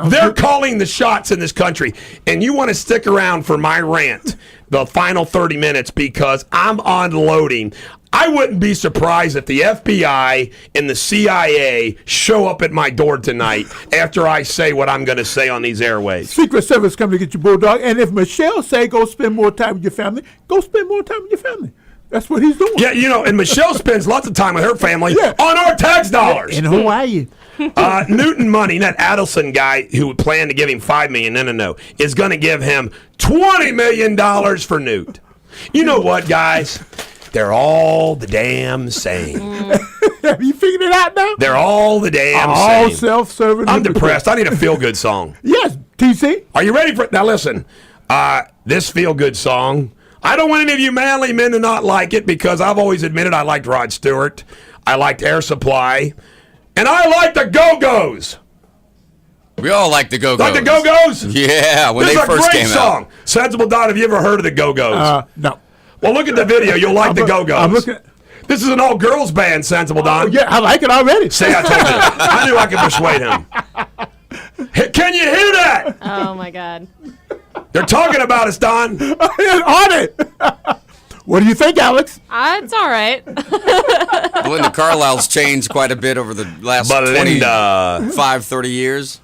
They're calling the shots in this country. And you want to stick around for my rant, the final 30 minutes, because I'm unloading. I wouldn't be surprised if the FBI and the CIA show up at my door tonight after I say what I'm going to say on these airways. Secret Service coming to get you, Bulldog. And if Michelle say go spend more time with your family, go spend more time with your family. That's what he's doing. Yeah, and Michelle spends lots of time with her family on our tax dollars. In Hawaii. Newton Money, that Adelson guy who planned to give him $5 million, no, is going to give him $20 million for Newt. You know what, guys? They're all the damn same. Have you figured it out now? They're all the damn all same. Self-serving. I'm depressed. I need a feel-good song. Yes, TC. Are you ready for it? Now listen, this feel-good song, I don't want any of you manly men to not like it because I've always admitted I liked Rod Stewart. I liked Air Supply. And I like the Go-Go's. We all like the Go-Go's. Like the Go-Go's? Yeah, when this they is a first great came song. out. Sensible Don, have you ever heard of the Go-Go's? No. Well, look at the video. You'll like the Go-Go's. I'm looking at. This is an all-girls band, Sensible Don. Oh, yeah, I like it already. See, I told you. I knew I could persuade him. Can you hear that? Oh my God. They're talking about us, Don. On it. What do you think, Alex? It's all right. Belinda Carlisle's changed quite a bit over the last 25, 30 years.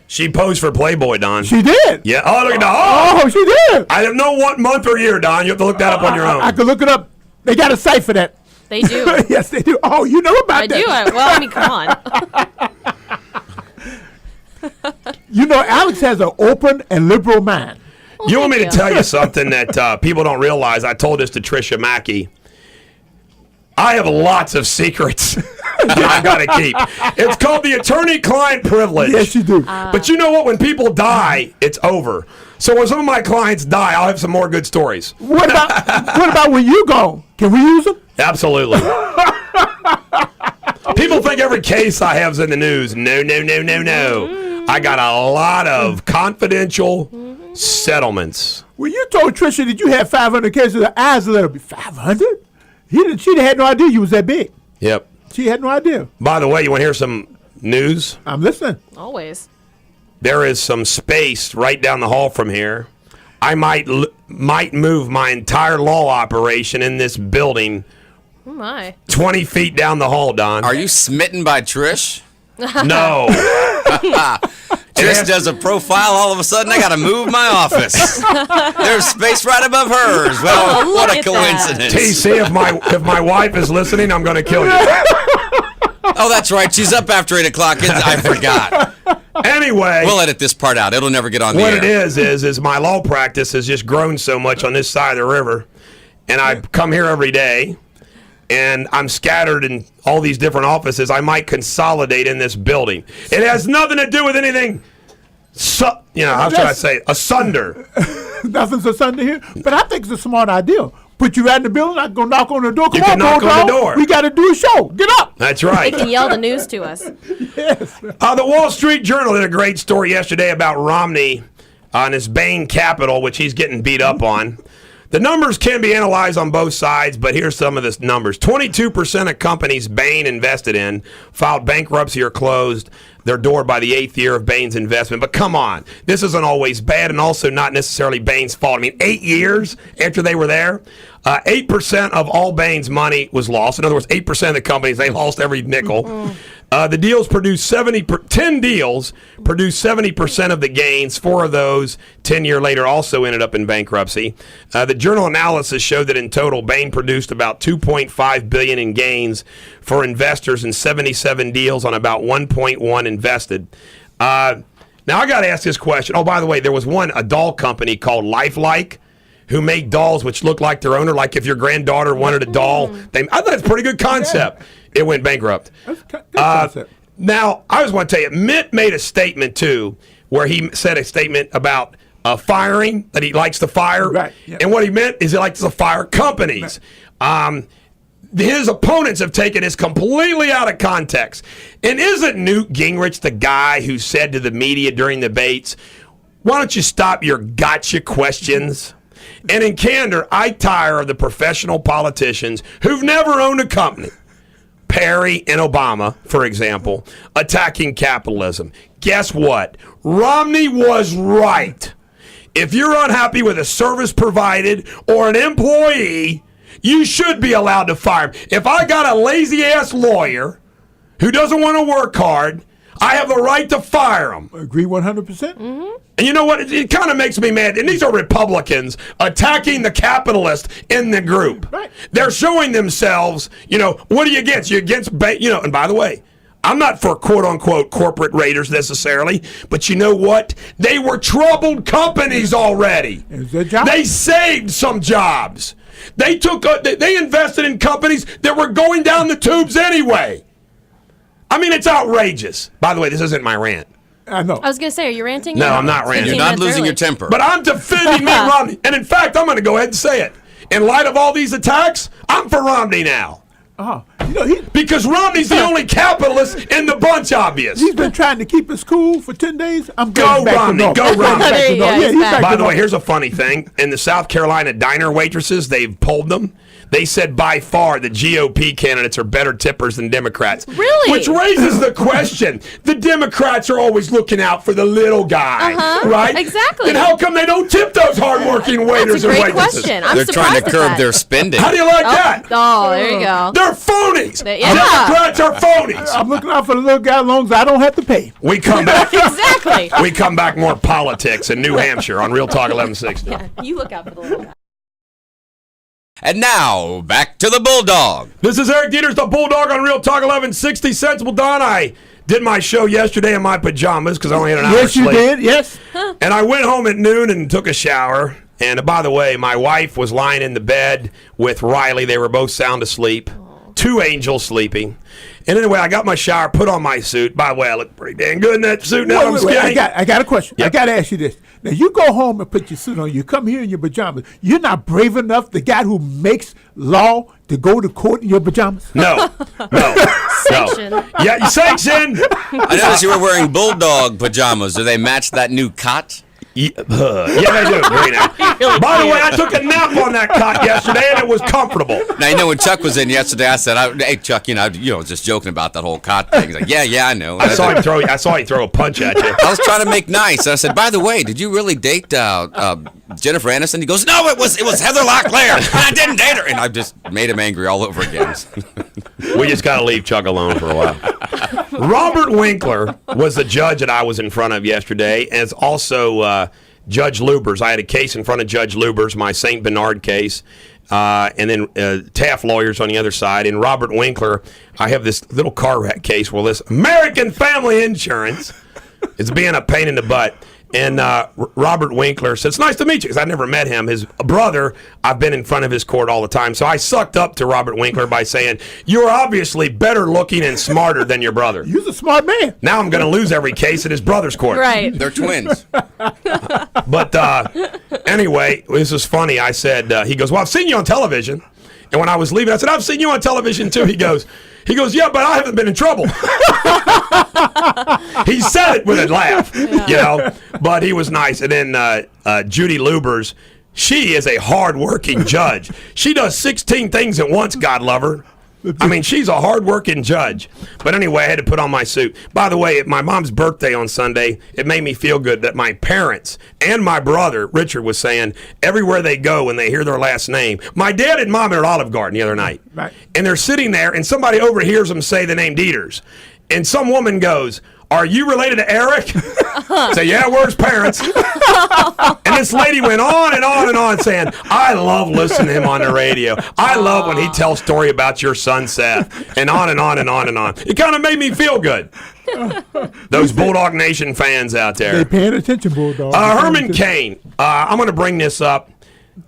She posed for Playboy, Don. She did. Yeah. Oh, look at that. Oh, she did. I don't know what month or year, Don. You have to look that up on your own. I could look it up. They got a site for that. They do. Yes, they do. Oh, you know about I that. do. Come on. You know, Alex has an open and liberal mind. You want me to Thank you. tell you something that people don't realize? I told this to Tricia Mackey. I have lots of secrets that I got to keep. It's called the attorney-client privilege. Yes, you do. But you know what? When people die, it's over. So when some of my clients die, I'll have some more good stories. What about when you go? Can we use them? Absolutely. People think every case I have is in the news. No. I got a lot of confidential settlements. When you told Trisha that you had 500 cases, her eyes lit up. 500? She had no idea you was that big. Yep. She had no idea. By the way, you want to hear some news? I'm listening. Always. There is some space right down the hall from here I might move my entire law operation in this building Oh my. 20 feet down the hall, Don. Are you smitten by Trish? No. Trish does a profile, all of a sudden I got to move my office. There's space right above hers. Well, Oh, what a look at that. coincidence. TC, if my wife is listening, I'm going to kill you. Oh, that's right. She's up after 8 o'clock. I forgot. Anyway. We'll edit this part out. It'll never get on the air. What it is my law practice has just grown so much on this side of the river. And I come here every day. And I'm scattered in all these different offices. I might consolidate in this building. It has nothing to do with anything, how should I say, asunder. Nothing's asunder here. But I think it's a smart idea. Put you right in the building. I go knock on the door. Come You can knock on the door. We got to do a show. Get up. That's right. They can yell the news to us. Yes. The Wall Street Journal did a great story yesterday about Romney on his Bain Capital, which he's getting beat up on. The numbers can be analyzed on both sides, but here's some of the numbers. 22% of companies Bain invested in filed bankruptcy or closed their door by the 8th year of Bain's investment. But come on, this isn't always bad and also not necessarily Bain's fault. I mean, 8 years after they were there, 8% of all Bain's money was lost. In other words, 8% of the companies, they lost every nickel. The deals produced 10 deals produced 70% of the gains. 4 of those 10 years later also ended up in bankruptcy. The journal analysis showed that in total, Bain produced about $2.5 billion in gains for investors in 77 deals on about 1.1 invested. Now I got to ask this question. Oh, by the way, there was a doll company called Lifelike who made dolls which looked like their owner. Like if your granddaughter wanted a doll, I thought it's a pretty good concept. It went bankrupt. That's a good concept. Now, I just want to tell you, Mitt made a statement, too, where he said a statement about firing, that he likes to fire. Right. Yeah. And what he meant is he likes to fire companies. Right. His opponents have taken this completely out of context. And isn't Newt Gingrich the guy who said to the media during the debates, why don't you stop your gotcha questions? And in candor, I tire of the professional politicians who've never owned a company. Perry and Obama, for example, attacking capitalism. Guess what? Romney was right. If you're unhappy with a service provided or an employee, you should be allowed to fire him. If I got a lazy-ass lawyer who doesn't want to work hard, I have the right to fire him. Agree 100%. Mm-hmm. And you know what? It kind of makes me mad. And these are Republicans attacking the capitalists in the group. Right. They're showing themselves, what are you against? You're against, and by the way, I'm not for quote-unquote corporate raiders necessarily, but you know what? They were troubled companies already. It's their job. They saved some jobs. They they invested in companies that were going down the tubes anyway. I mean, it's outrageous. By the way, this isn't my rant. I know. I was going to say, are you ranting? No, I'm not ranting. You're not losing your temper. But I'm defending Mitt Romney. And in fact, I'm going to go ahead and say it. In light of all these attacks, I'm for Romney now. Because Romney's the only capitalist in the bunch, obvious. He's been trying to keep us cool for 10 days. I'm Go going back Romney, to north. go Romney. He's back By to the way, north. here's a funny thing. In the South Carolina diner waitresses, they've polled them. They said by far the GOP candidates are better tippers than Democrats. Really? Which raises the question. The Democrats are always looking out for the little guy, right? Exactly. Then how come they don't tip those hardworking waiters That's a and great waitresses? question. I'm They're trying to surprised at curb that. their spending. How do you like that? Oh, there you go. They're phonies. Yeah. Democrats are phonies. I'm looking out for the little guy as long as I don't have to pay. We come back. Exactly. We come back more politics in New Hampshire on Real Talk 1160. Yeah, you look out for the little guy. And now, back to the Bulldog. This is Eric Deters, the Bulldog on Real Talk 1160. Sensible Don, I did my show yesterday in my pajamas because I only had an hour Yes, you sleep. did. Yes. And I went home at noon and took a shower. And by the way, my wife was lying in the bed with Riley. They were both sound asleep. 2 angels sleeping. And anyway, I got my shower, put on my suit. By the way, I look pretty dang good in that suit now. I'm Wait, skinny. I got a question. Yep. I got to ask you this. Now, you go home and put your suit on. You come here in your pajamas. You're not brave enough, the guy who makes law, to go to court in your pajamas? No. Sanction. Yeah, sanction. I noticed you were wearing Bulldog pajamas. Do they match that new cot? Yeah, they do. Great nap. Really By the cute. way, I took a nap on that cot yesterday, and it was comfortable. Now, you know, when Chuck was in yesterday, I said, "Hey, Chuck, just joking about that whole cot thing." He's like, "Yeah, I know." I saw him throw a punch at you. I was trying to make nice. And I said, "By the way, did you really date Jennifer Aniston?" He goes, "No, it was Heather Locklear, and I didn't date her." And I just made him angry all over again. We just got to leave Chuck alone for a while. Robert Winkler was the judge that I was in front of yesterday, as also Judge Lubers. I had a case in front of Judge Lubers, my St. Bernard case, and then Taft lawyers on the other side. And Robert Winkler, I have this little car wreck case where this American Family Insurance is being a pain in the butt. And Robert Winkler said, "It's nice to meet you," because I never met him. His brother, I've been in front of his court all the time. So I sucked up to Robert Winkler by saying, "You're obviously better looking and smarter than your brother." You're a smart man. Now I'm going to lose every case at his brother's court. Right. They're twins. But anyway, this is funny. I said, he goes, "Well, I've seen you on television." And when I was leaving, I said, "I've seen you on television too." He goes, "Yeah, but I haven't been in trouble." He said it with a laugh, but he was nice. And then Judy Lubers, she is a hard-working judge. She does 16 things at once, God love her. I mean, she's a hard-working judge. But anyway, I had to put on my suit. By the way, at my mom's birthday on Sunday, it made me feel good that my parents and my brother, Richard, was saying everywhere they go when they hear their last name. My dad and mom are at Olive Garden the other night. Right. And they're sitting there, and somebody overhears them say the name Deters. And some woman goes, "Are you related to Eric?" Say, "Yeah, we're his parents." And this lady went on and on and on saying, "I love listening to him on the radio. I love when he tells story about your son, Seth." And on and on and on and on. It kind of made me feel good. Those Bulldog Nation fans out there. They paying attention, Bulldog. Herman Cain. I'm going to bring this up.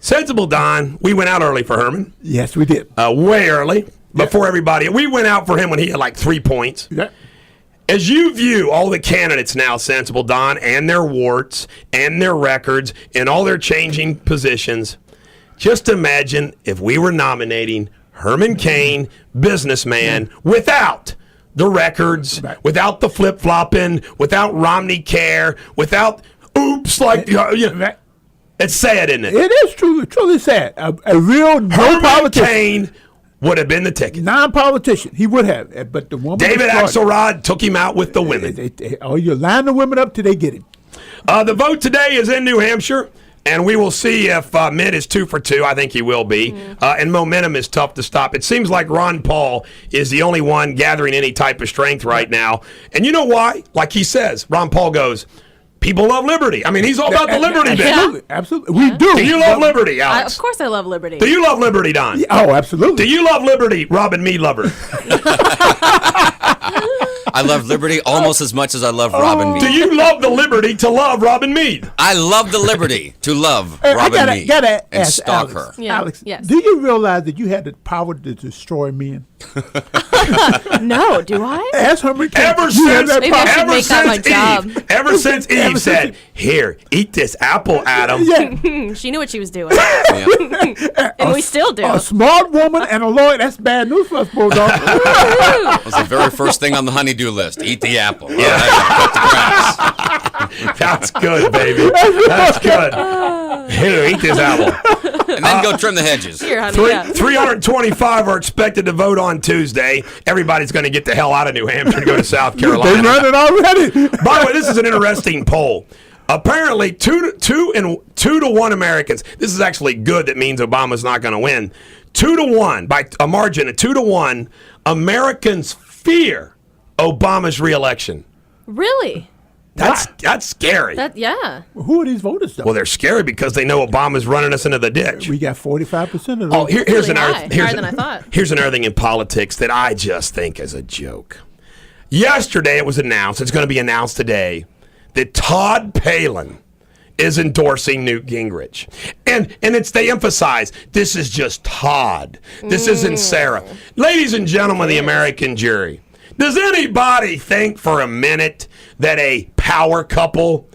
Sensible Don, we went out early for Herman. Yes, we did. Way early. Before everybody. We went out for him when he had like 3 points. Yeah. As you view all the candidates now, Sensible Don, and their warts, and their records, and all their changing positions, just imagine if we were nominating Herman Cain, businessman, without the records, without the flip-flopping, without Romney Care, without oops, like, it's sad, isn't it? It is truly sad. A real Herman politician. Cain would have been the ticket. Non-politician, he would have. But the woman. David Axelrod took him out with the women. You line the women up till they get him. The vote today is in New Hampshire, and we will see if Mitt is 2 for 2. I think he will be. And momentum is tough to stop. It seems like Ron Paul is the only one gathering any type of strength right now. And you know why? Like he says, Ron Paul goes, "People love liberty." I mean, he's all about the liberty bit. Absolutely, absolutely. We do. Do you love liberty, Alex? Of course I love liberty. Do you love liberty, Don? Oh, absolutely. Do you love liberty, Robin Meade lover? I love liberty almost as much as I love Robin Meade. Do you love the liberty to love Robin Meade? I love the liberty to love Robin Meade gotta and ask stalk Alex. her. Yeah. Alex, Yes. do you realize that you had the power to destroy men? No, do I? Ask Herman Cain. Ever You had since, that Maybe I should ever make that my since job. Eve, ever since Eve said, "Here, eat this apple, Adam." Yeah. She knew what she was doing. Yeah. And we still do. A smart woman and a lawyer. That's bad news for us, Bulldog. That was the very first thing on the honey-do list. Eat the apple. Yeah. Cut the grass. That's good, baby. That's good. Here, eat this apple. And then go trim the hedges. Here, honey. Yeah. 325 are expected to vote on Tuesday. Everybody's going to get the hell out of New Hampshire to go to South They Carolina. running already. By the way, this is an interesting poll. Apparently, 2 to 1 Americans. This is actually good. That means Obama's not going to win. 2 to 1 by a margin of 2 to 1. Americans fear Obama's reelection. Really? That's scary. Yeah. Who are these voters, though? Well, they're scary because they know Obama's running us into the ditch. We got 45% of them. Oh, here's really another. high. Higher than I thought. Here's another thing in politics that I just think is a joke. Yesterday, it was announced. It's going to be announced today that Todd Palin is endorsing Newt Gingrich, and they emphasize this is just Todd. This isn't Sarah. Ladies and gentlemen, of the American jury. Does anybody think for a minute that a power couple,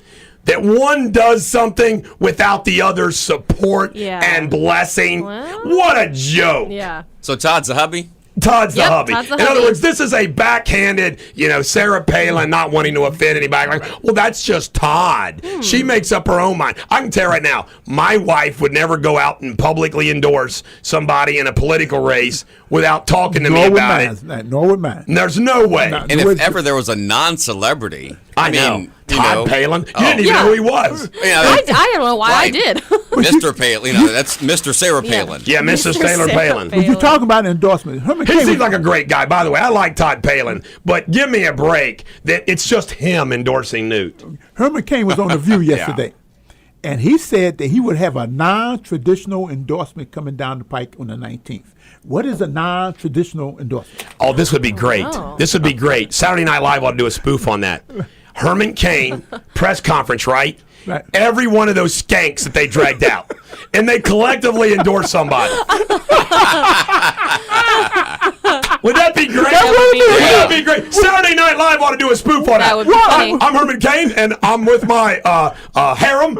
that one does something without the other's support and blessing? Well, what a joke. yeah. So Todd's a hubby? Todd's the Yep, hubby. Todd's the In other hubby. words, this is a backhanded, Sarah Palin not wanting to offend anybody. Like, well, that's just Todd. She makes up her own mind. I can tell you right now, my wife would never go out and publicly endorse somebody in a political race without talking to me about it. Nor would mine. There's no way. And if ever there was a non-celebrity, I know. Todd Palin. You didn't even know who he was. I don't know why I did. Mr. Palin, that's Mr. Sarah Palin. Yeah, Mrs. Taylor Palin. When you talk about endorsement, Herman He Cain seems like a great guy. By the way, I like Todd Palin, but give me a break that it's just him endorsing Newt. Herman Cain was on The View yesterday, and he said that he would have a non-traditional endorsement coming down the pike on the 19th. What is a non-traditional endorsement? Oh, this would be great. wow. This would be great. Saturday Night Live ought to do a spoof on that. Herman Cain, press conference, right? Right. Every one of those skanks that they dragged out. And they collectively endorse somebody. Would that be great? That would be great. Saturday Night Live ought to do a spoof on That that. would be funny. I'm Herman Cain, and I'm with my harem.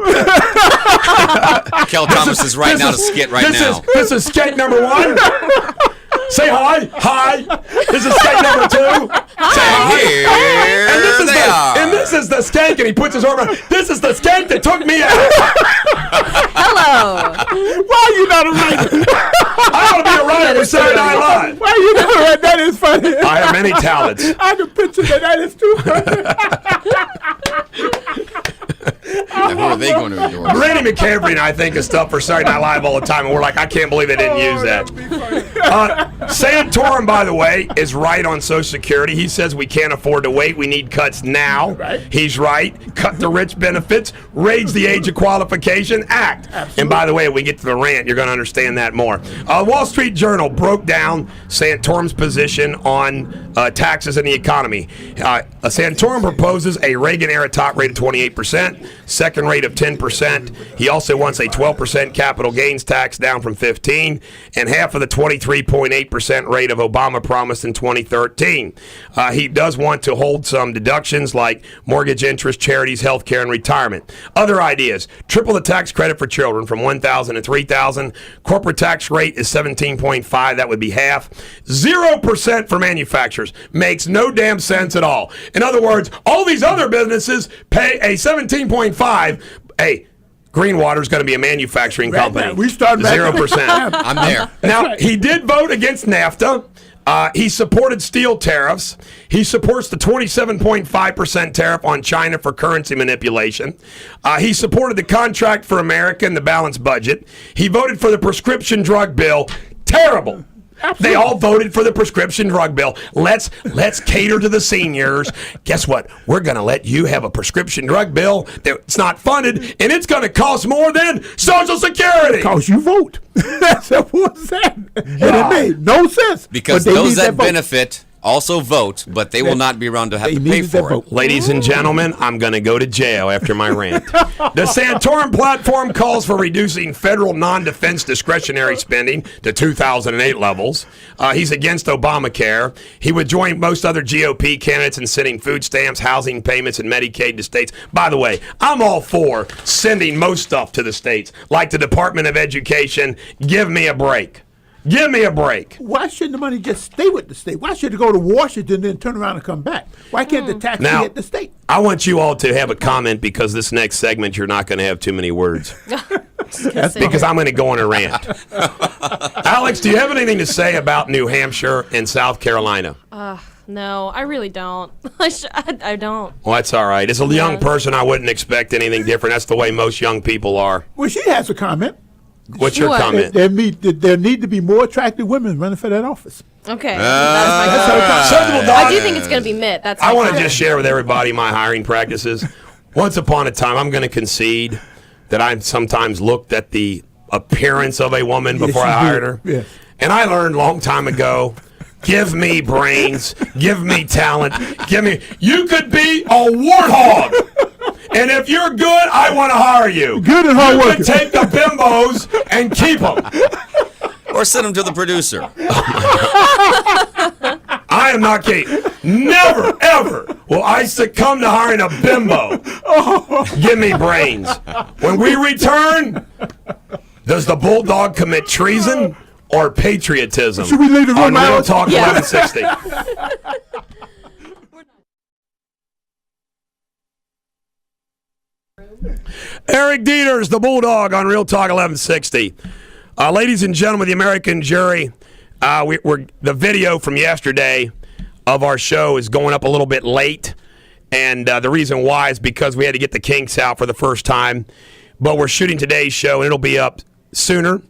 Kel Thomas is writing out a skit right now. This is skate number 1. Say hi. Hi. This is skate number 2. Say hi. Here they are. And this is the skank, and he puts his arm around. This is the skank that took me out. Hello. Why are you not a writer? I want to be a writer for Saturday Night Live. Why are you not a writer? That is funny. I have many talents. I can picture that. That is too funny. Who are they going to endorse? Brady McCaffrey and I think of stuff for Saturday Night Live all the time, and we're like, I can't believe they didn't use that. Santorum, by the way, is right on Social Security. He says we can't afford to wait. We need cuts now. Right. He's right. Cut the rich benefits. Raise the age of qualification. Act. Absolutely. And by the way, when we get to the rant, you're going to understand that more. Wall Street Journal broke down Santorum's position on taxes and the economy. Santorum proposes a Reagan-era top rate of 28%, second rate of 10%. He also wants a 12% capital gains tax down from 15%, and half of the 23.8% rate of Obama promised in 2013. He does want to hold some deductions like mortgage interest, charities, health care, and retirement. Other ideas: triple the tax credit for children from $1,000 to $3,000. Corporate tax rate is 17.5%. That would be half. 0% for manufacturers. Makes no damn sense at all. In other words, all these other businesses pay a 17.5%. Hey, Greenwater's going to be a manufacturing company. Now, we started 0%. I'm there. Now, he did vote against NAFTA. He supported steel tariffs. He supports the 27.5% tariff on China for currency manipulation. He supported the Contract for America and the balanced budget. He voted for the prescription drug bill. Terrible. Absolutely. They all voted for the prescription drug bill. Let's cater to the seniors. Guess what? We're going to let you have a prescription drug bill that's not funded, and it's going to cost more than Social Security. Because you vote. That's what I'm saying. And it made no sense. Because those that benefit also vote, but they will not be around to have to pay for it. Ladies and gentlemen, I'm going to go to jail after my rant. The Santorum platform calls for reducing federal non-defense discretionary spending to 2008 levels. He's against Obamacare. He would join most other GOP candidates in sending food stamps, housing payments, and Medicaid to states. By the way, I'm all for sending most stuff to the states, like the Department of Education. Give me a break. Give me a break. Why shouldn't the money just stay with the state? Why should it go to Washington and then turn around and come back? Why can't the tax be at the state? I want you all to have a comment because this next segment you're not going to have too many words. That's because I'm going to go on a rant. Alex, do you have anything to say about New Hampshire and South Carolina? No, I really don't. I don't. Well, that's all right. As a young person, I wouldn't expect anything different. That's the way most young people are. Well, she has a comment. What's your comment? There need to be more attractive women running for that office. Okay. I do think it's going to be Mitt. That's I want to just share with everybody my hiring practices. Once upon a time, I'm going to concede that I sometimes looked at the appearance of a woman before I hired her. Yes. And I learned a long time ago, give me brains, give me talent, you could be a warthog. And if you're good, I want to hire you. Good and hard You working. can take the bimbos and keep them. Or send them to the producer. I am not kidding. Never, ever will I succumb to hiring a bimbo. Give me brains. When we return, does the Bulldog commit treason or patriotism? Should we leave the room on Real out? Talk Yeah. 1160. Eric Deters, the Bulldog, on Real Talk 1160. Ladies and gentlemen, the American jury, the video from yesterday of our show is going up a little bit late, and the reason why is because we had to get the kinks out for the first time, but we're shooting today's show, and it'll be up sooner.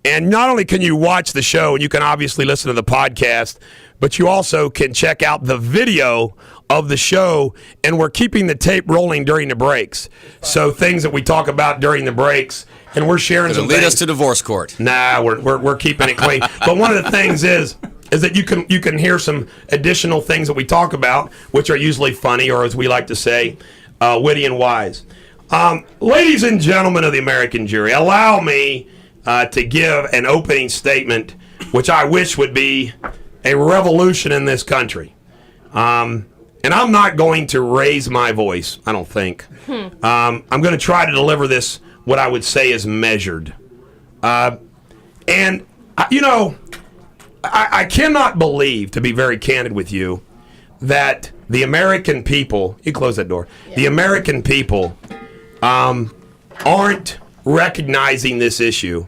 And not only can you watch the show, and you can obviously listen to the podcast, but you also can check out the video of the show, and we're keeping the tape rolling during the breaks. So things that we talk about during the breaks, and we're sharing some It'll lead things. us to divorce court. Nah, we're keeping it clean. But one of the things is that you can hear some additional things that we talk about, which are usually funny, or as we like to say, witty and wise. Ladies and gentlemen of the American jury, allow me to give an opening statement, which I wish would be a revolution in this country. And I'm not going to raise my voice, I don't think. I'm going to try to deliver this, what I would say is measured. And, you know, I cannot believe, to be very candid with you, that the American people, you close that door, the American people aren't recognizing this issue.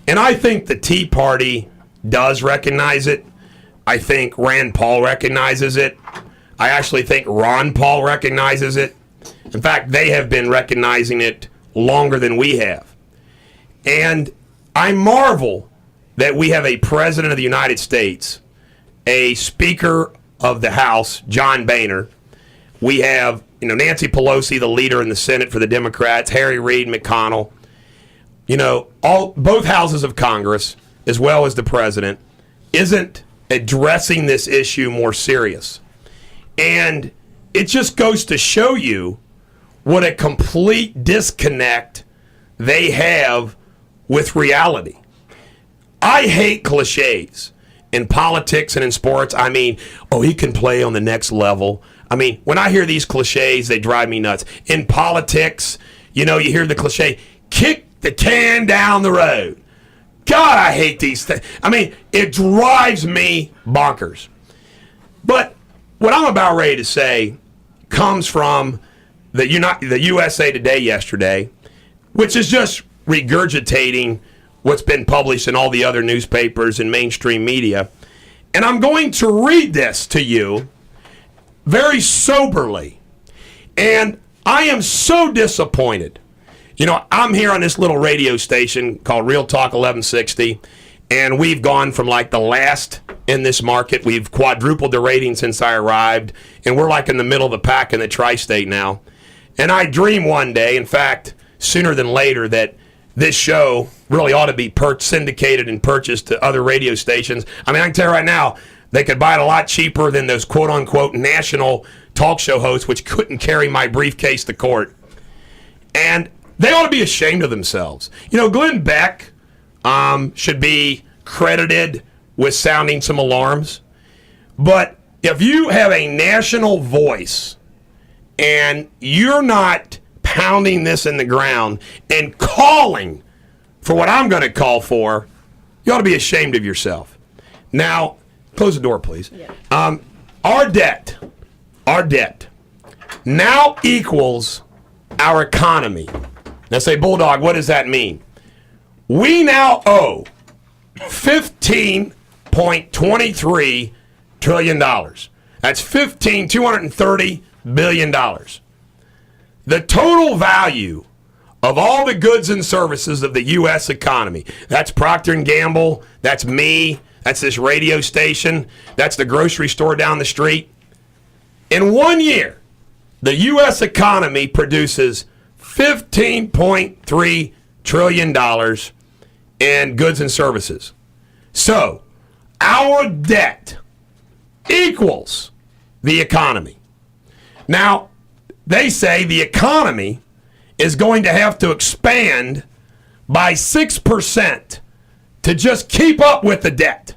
And I think the Tea Party does recognize it. I think Rand Paul recognizes it. I actually think Ron Paul recognizes it. In fact, they have been recognizing it longer than we have. And I marvel that we have a president of the United States, a Speaker of the House, John Boehner. We have, Nancy Pelosi, the leader in the Senate for the Democrats, Harry Reid, McConnell. Both houses of Congress, as well as the president, isn't addressing this issue more serious. And it just goes to show you what a complete disconnect they have with reality. I hate cliches in politics and in sports. I mean, he can play on the next level. I mean, when I hear these cliches, they drive me nuts. In politics, you hear the cliche, kick the can down the road. God, I hate these things. I mean, it drives me bonkers. But what I'm about ready to say comes from the USA Today yesterday, which is just regurgitating what's been published in all the other newspapers and mainstream media. And I'm going to read this to you very soberly. And I am so disappointed. I'm here on this little radio station called Real Talk 1160, and we've gone from like the last in this market. We've quadrupled the rating since I arrived, and we're like in the middle of the pack in the tri-state now. And I dream one day, in fact, sooner than later, that this show really ought to be syndicated and purchased to other radio stations. I mean, I can tell you right now, they could buy it a lot cheaper than those quote-unquote national talk show hosts, which couldn't carry my briefcase to court. And they ought to be ashamed of themselves. Glenn Beck should be credited with sounding some alarms. But if you have a national voice and you're not pounding this in the ground and calling for what I'm going to call for, you ought to be ashamed of yourself. Now, close the door, please. Yeah. Our debt now equals our economy. Now say, Bulldog, what does that mean? We now owe $15.23 trillion. That's $230 billion. The total value of all the goods and services of the U.S. economy, that's Procter & Gamble, that's me, that's this radio station, that's the grocery store down the street. In 1 year, the U.S. economy produces $15.3 trillion in goods and services. So, our debt equals the economy. Now, they say the economy is going to have to expand by 6% to just keep up with the debt.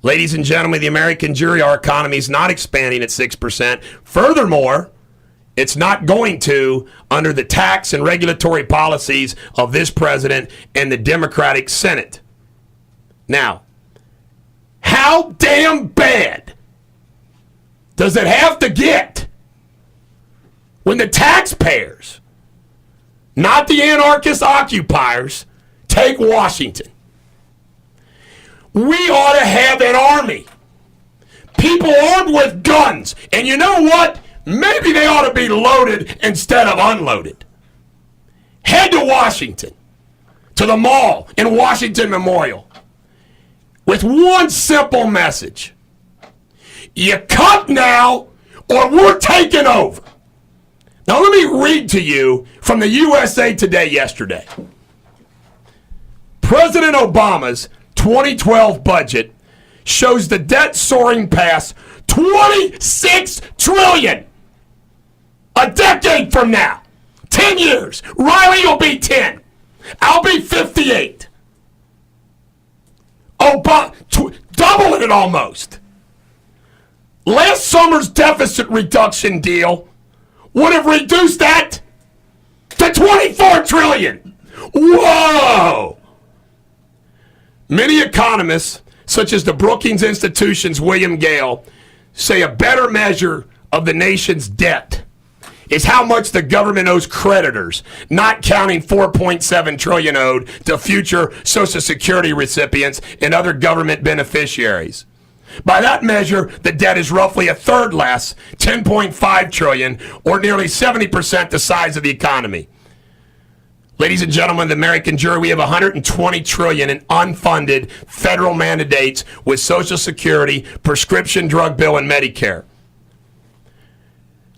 Ladies and gentlemen, the American jury, our economy is not expanding at 6%. Furthermore, it's not going to under the tax and regulatory policies of this president and the Democratic Senate. Now, how damn bad does it have to get when the taxpayers, not the anarchist occupiers, take Washington? We ought to have an army. People armed with guns. And you know what? Maybe they ought to be loaded instead of unloaded. Head to Washington, to the mall in Washington Memorial, with one simple message. You cut now, or we're taking over. Now let me read to you from the USA Today yesterday. President Obama's 2012 budget shows the debt soaring past $26 trillion. A decade from now, 10 years, Riley will be 10. I'll be 58. Doubling it almost. Last summer's deficit reduction deal would have reduced that to $24 trillion. Whoa! Many economists, such as the Brookings Institution's William Gale, say a better measure of the nation's debt is how much the government owes creditors, not counting $4.7 trillion owed to future Social Security recipients and other government beneficiaries. By that measure, the debt is roughly a third less, $10.5 trillion, or nearly 70% the size of the economy. Ladies and gentlemen of the American jury, we have $120 trillion in unfunded federal mandates with Social Security, prescription drug bill, and Medicare.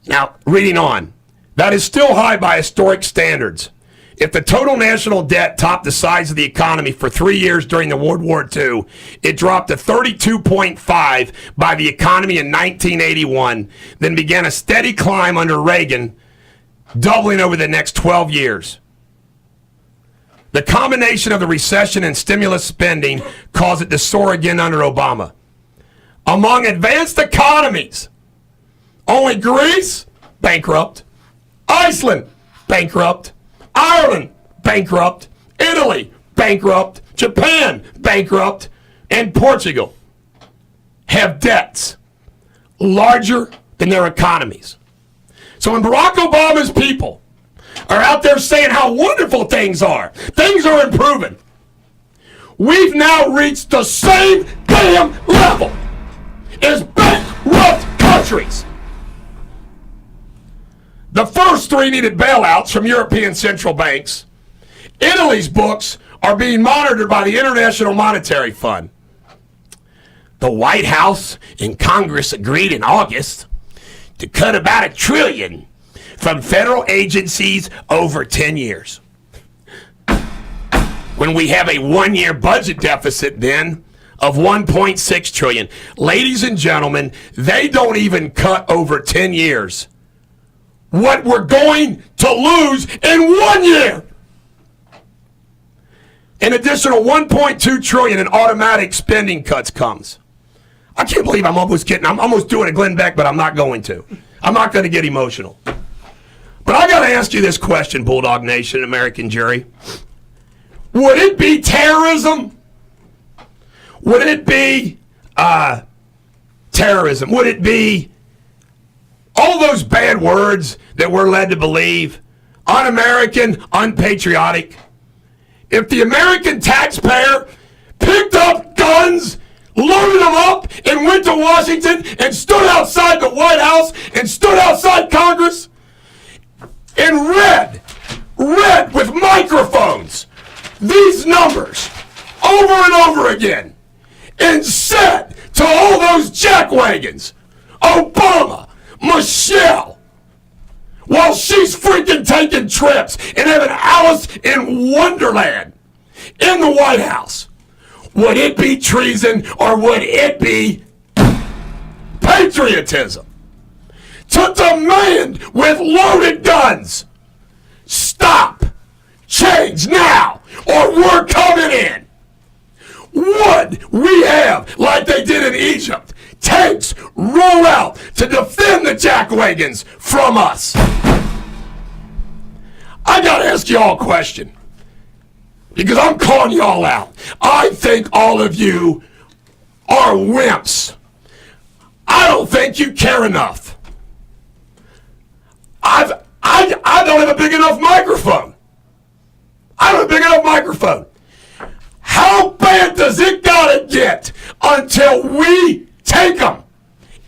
Now, reading on, that is still high by historic standards. If the total national debt topped the size of the economy for 3 years during the World War II, it dropped to 32.5 by the economy in 1981, then began a steady climb under Reagan, doubling over the next 12 years. The combination of the recession and stimulus spending caused it to soar again under Obama. Among advanced economies, only Greece, bankrupt, Iceland, bankrupt, Ireland, bankrupt, Italy, bankrupt, Japan, bankrupt, and Portugal have debts larger than their economies. So when Barack Obama's people are out there saying how wonderful things are improving, we've now reached the same damn level as bankrupt countries. The first three needed bailouts from European central banks. Italy's books are being monitored by the International Monetary Fund. The White House and Congress agreed in August to cut about $1 trillion from federal agencies over 10 years. When we have a one-year budget deficit then of $1.6 trillion. Ladies and gentlemen, they don't even cut over 10 years what we're going to lose in 1 year. An additional $1.2 trillion in automatic spending cuts comes. I can't believe I'm almost doing a Glenn Beck, but I'm not going to. I'm not going to get emotional. But I got to ask you this question, Bulldog Nation, American jury. Would it be terrorism? Would it be terrorism? Would it be all those bad words that we're led to believe? Un-American, unpatriotic. If the American taxpayer picked up guns, loaded them up, and went to Washington and stood outside the White House and stood outside Congress and read with microphones these numbers over and over again and said to all those jackwagons, Obama, Michelle, while she's freaking taking trips and having Alice in Wonderland in the White House, would it be treason or would it be patriotism to demand with loaded guns, stop, change now, or we're coming in? Would we have, like they did in Egypt, tanks roll out to defend the jackwagons from us? I gotta ask y'all a question. because I'm calling y'all out. I think all of you are wimps. I don't think you care enough. I don't have a big enough microphone. I don't have a big enough microphone. How bad does it gotta get until we take them?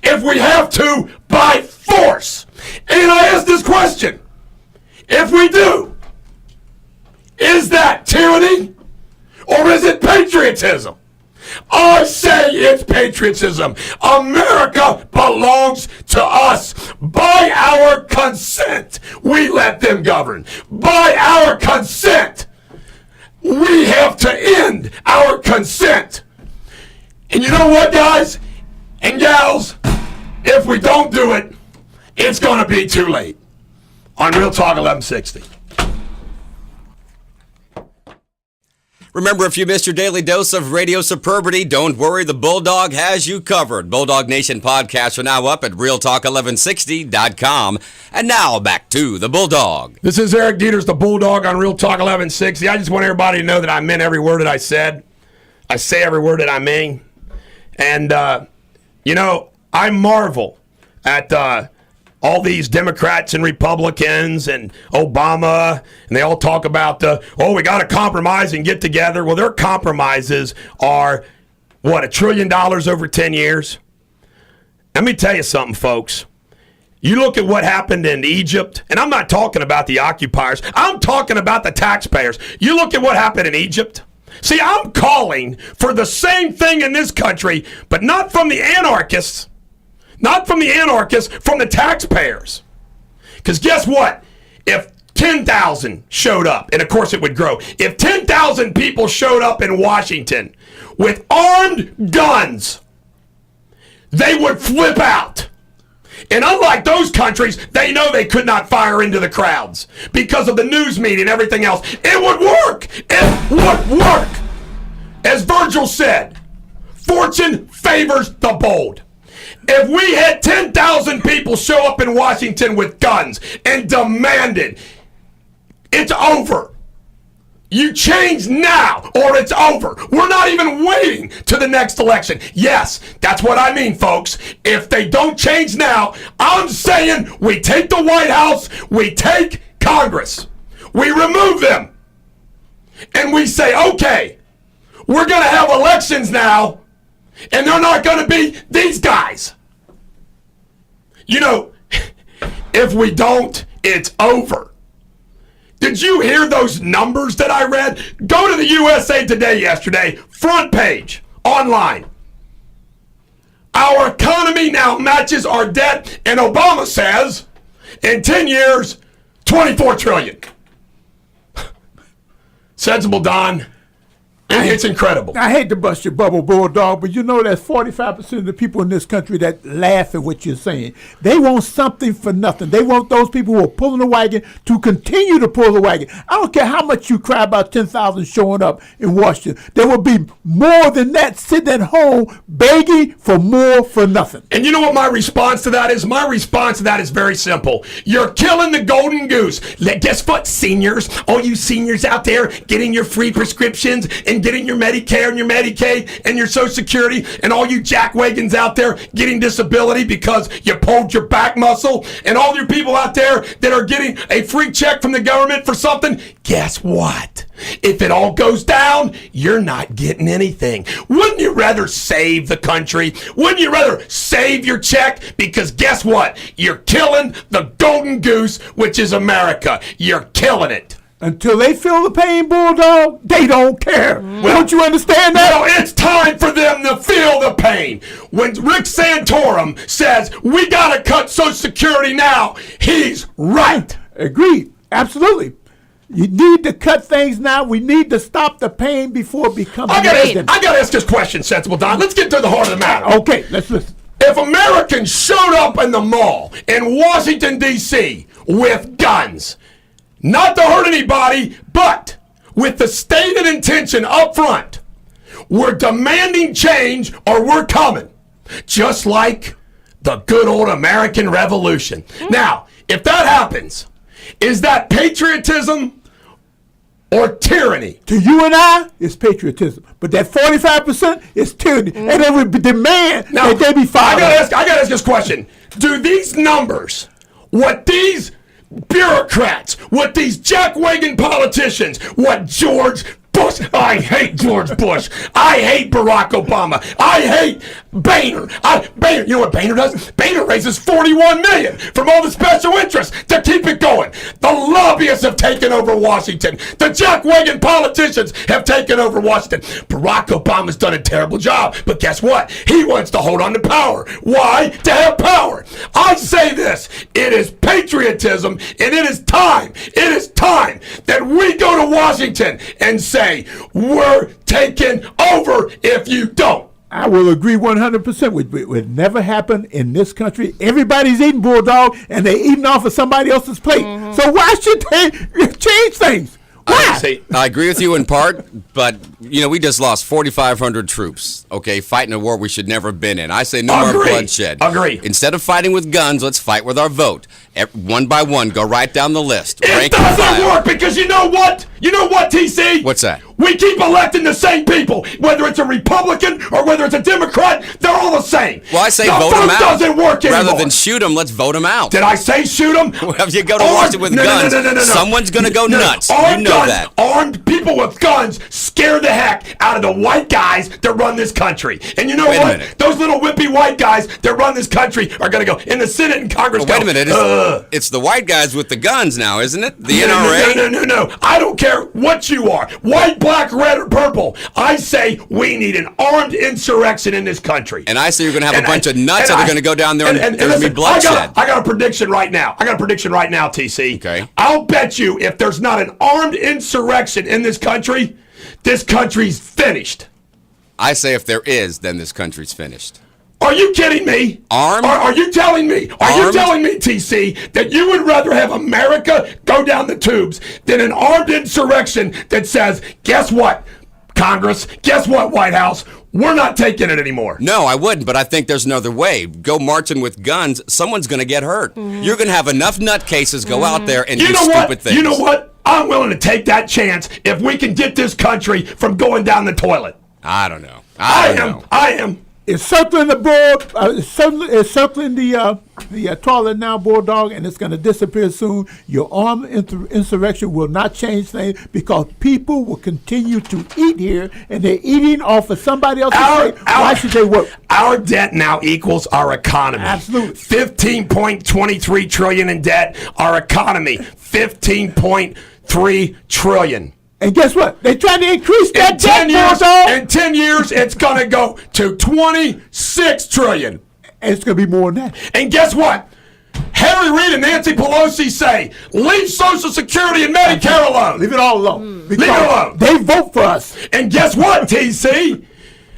If we have to, by force. And I ask this question. If we do, is that tyranny or is it patriotism? I say it's patriotism. America belongs to us. By our consent, we let them govern. By our consent, we have to end our consent. And you know what, guys and gals? If we don't do it, it's going to be too late. On Real Talk 1160. Remember, if you missed your daily dose of radio superbity, don't worry, the Bulldog has you covered. Bulldog Nation podcasts are now up at realtalk1160.com. And now, back to the Bulldog. This is Eric Deters, the Bulldog on Real Talk 1160. I just want everybody to know that I meant every word that I said. I say every word that I mean. And, I marvel at all these Democrats and Republicans and Obama, and they all talk about, we got to compromise and get together. Well, their compromises are, $1 trillion over 10 years? Let me tell you something, folks. You look at what happened in Egypt, and I'm not talking about the occupiers. I'm talking about the taxpayers. You look at what happened in Egypt. See, I'm calling for the same thing in this country, but not from the anarchists. Not from the anarchists, from the taxpayers. Because guess what? If 10,000 showed up, and of course it would grow, if 10,000 people showed up in Washington with armed guns, they would flip out. And unlike those countries, they know they could not fire into the crowds because of the news media and everything else. It would work. It would work. As Virgil said, fortune favors the bold. If we had 10,000 people show up in Washington with guns and demanded, it's over. You change now or it's over. We're not even waiting to the next election. Yes, that's what I mean, folks. If they don't change now, I'm saying we take the White House, we take Congress, we remove them, and we say, okay, we're going to have elections now, and they're not going to be these guys. If we don't, it's over. Did you hear those numbers that I read? Go to the USA Today yesterday, front page, online. Our economy now matches our debt, and Obama says, in 10 years, $24 trillion. Sensible, Don. It's incredible. I hate to bust your bubble, Bulldog, but there's 45% of the people in this country that laugh at what you're saying. They want something for nothing. They want those people who are pulling the wagon to continue to pull the wagon. I don't care how much you cry about 10,000 showing up in Washington. There will be more than that sitting at home begging for more for nothing. And you know what my response to that is? My response to that is very simple. You're killing the golden goose. Guess what, seniors? All you seniors out there getting your free prescriptions and getting your Medicare and your Medicaid and your Social Security, and all you jackwagons out there getting disability because you pulled your back muscle, and all your people out there that are getting a free check from the government for something, guess what? If it all goes down, you're not getting anything. Wouldn't you rather save the country? Wouldn't you rather save your check? Because guess what? You're killing the golden goose, which is America. You're killing it. Until they feel the pain, Bulldog, they don't care. Well, don't you understand that? Well, it's time for them to feel the pain. When Rick Santorum says, we got to cut Social Security now, he's right. Agreed. Absolutely. You need to cut things now. We need to stop the pain before it becomes I got to ask this question, Sensible Don. Let's get to the heart of the matter. Okay, let's listen. If Americans showed up in the mall in Washington, D.C. with guns, not to hurt anybody, but with the stated intention up front, we're demanding change or we're coming. Just like the good old American Revolution. Now, if that happens, is that patriotism or tyranny? To you and I, it's patriotism. But that 45% is tyranny. And they would demand that they be fired. I gotta ask this question. Do these numbers, what these bureaucrats, what these jackwagon politicians, what George Bush, I hate George Bush. I hate Barack Obama. I hate Boehner. You know what Boehner does? Boehner raises $41 million from all the special interests to keep it going. The lobbyists have taken over Washington. The jackwagon politicians have taken over Washington. Barack Obama's done a terrible job, but guess what? He wants to hold on to power. Why? To have power. I say this. It is patriotism, and it is time that we go to Washington and say, we're taking over if you don't. I will agree 100%. It would never happen in this country. Everybody's eating Bulldog, and they're eating off of somebody else's plate. So why should they change things? Why? I agree with you in part, but we just lost 4,500 troops. Okay, fighting a war we should never have been in. I say no more bloodshed. Agree. Instead of fighting with guns, let's fight with our vote. One by one, go right down the list. It doesn't work because you know what? You know what, TC? What's that? We keep electing the same people, whether it's a Republican or whether it's a Democrat. They're all the same. Well, I say vote them out. Doesn't work anymore. Rather than shoot them, let's vote them out. Did I say shoot them? Well, if you go to Washington with guns, someone's going to go nuts. You know that. Armed people with guns scare the heck out of the white guys that run this country. And you know what? Those little wimpy white guys that run this country are going to go in the Senate and Congress. Wait a minute. It's the white guys with the guns now, isn't it? The NRA? No. I don't care what you are. White, black, red, or purple. I say we need an armed insurrection in this country. And I say you're going to have a bunch of nuts that are going to go down there and there's going to be bloodshed. I got a prediction right now. TC. Okay. I'll bet you if there's not an armed insurrection in this country's finished. I say if there is, then this country's finished. Are you kidding me? Armed? Are you telling me, TC, that you would rather have America go down the tubes than an armed insurrection that says, guess what, Congress, guess what, White House, we're not taking it anymore? No, I wouldn't, but I think there's another way. Go marching with guns, someone's going to get hurt. You're going to have enough nutcases go out there and do stupid things. You know what? I'm willing to take that chance if we can get this country from going down the toilet. I don't know. I am. It's circling the board. It's circling the toilet now, Bulldog, and it's going to disappear soon. Your armed insurrection will not change things because people will continue to eat here, and they're eating off of somebody else's plate. Why should they work? Our debt now equals our economy. Absolutely. $15.23 trillion in debt. Our economy, $15.3 trillion. And guess what? They're trying to increase that debt. In 10 years, it's going to go to $26 trillion. And it's going to be more than that. And guess what? Harry Reid and Nancy Pelosi say, leave Social Security and Medicare alone. Leave it all alone. Leave it alone. They vote for us. And guess what, TC?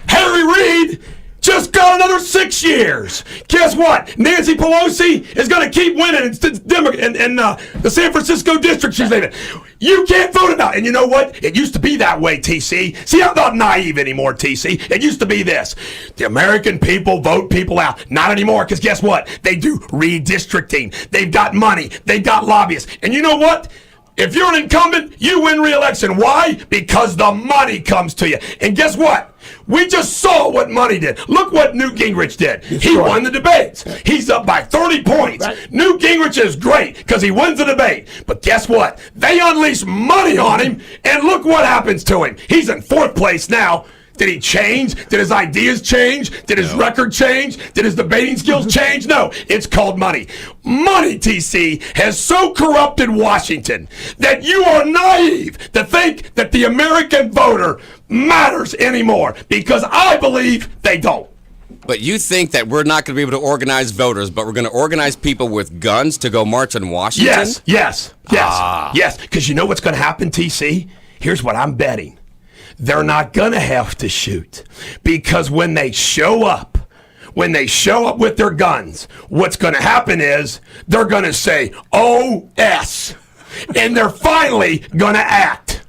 Harry Reid just got another 6 years. Guess what? Nancy Pelosi is going to keep winning in the San Francisco district she's in. You can't vote it out. And you know what? It used to be that way, TC. See, I'm not naive anymore, TC. It used to be this. The American people vote people out. Not anymore, because guess what? They do redistricting. They've got money. They've got lobbyists. And you know what? If you're an incumbent, you win re-election. Why? Because the money comes to you. And guess what? We just saw what money did. Look what Newt Gingrich did. He won the debates. He's up by 30 points. Right. Newt Gingrich is great because he wins the debate. But guess what? They unleash money on him, and look what happens to him. He's in 4th place now. Did he change? Did his ideas change? Did his record change? Did his debating skills change? No, it's called money. Money, TC, has so corrupted Washington that you are naive to think that the American voter matters anymore, because I believe they don't. But you think that we're not going to be able to organize voters, but we're going to organize people with guns to go march in Washington? Yes, because you know what's going to happen, TC? Here's what I'm betting. They're not going to have to shoot, because when they show up with their guns, what's going to happen is they're going to say, OS, and they're finally going to act.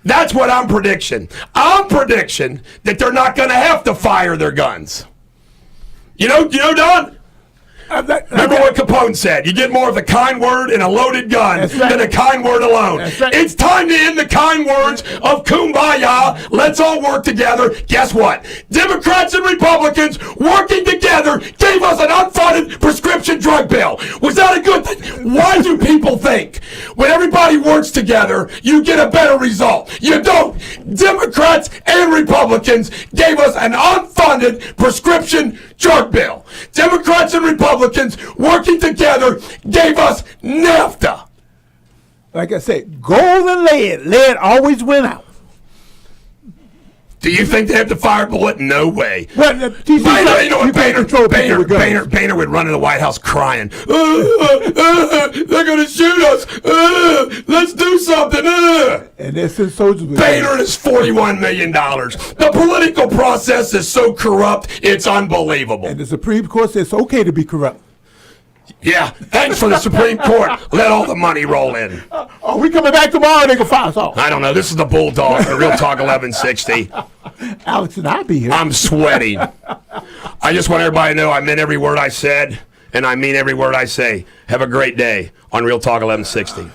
That's what I'm predicting. I'm predicting that they're not going to have to fire their guns. You know, Don? Remember what Capone said. You get more of the kind word in a loaded gun than a kind word alone. Right. It's time to end the kind words of kumbaya. Let's all work together. Guess what? Democrats and Republicans working together gave us an unfunded prescription drug bill. Was that a good thing? Why do people think when everybody works together, you get a better result? You don't. Democrats and Republicans gave us an unfunded prescription drug bill. Democrats and Republicans working together gave us NAFTA. Like I said, gold and lead. Lead always win out. Do you think they have to fire a bullet? No way. Well, you know what, Boehner would run in the White House crying. They're going to shoot us. Let's do something. And that's his soldiers. Boehner is $41 million. The political process is so corrupt, it's unbelievable. And the Supreme Court says it's okay to be corrupt. Yeah, thanks for the Supreme Court. Let all the money roll in. Are we coming back tomorrow? They can fire us off. I don't know. This is the Bulldog for Real Talk 1160. Alex and I'll be here. I'm sweating. I just want everybody to know I meant every word I said, and I mean every word I say. Have a great day on Real Talk 1160.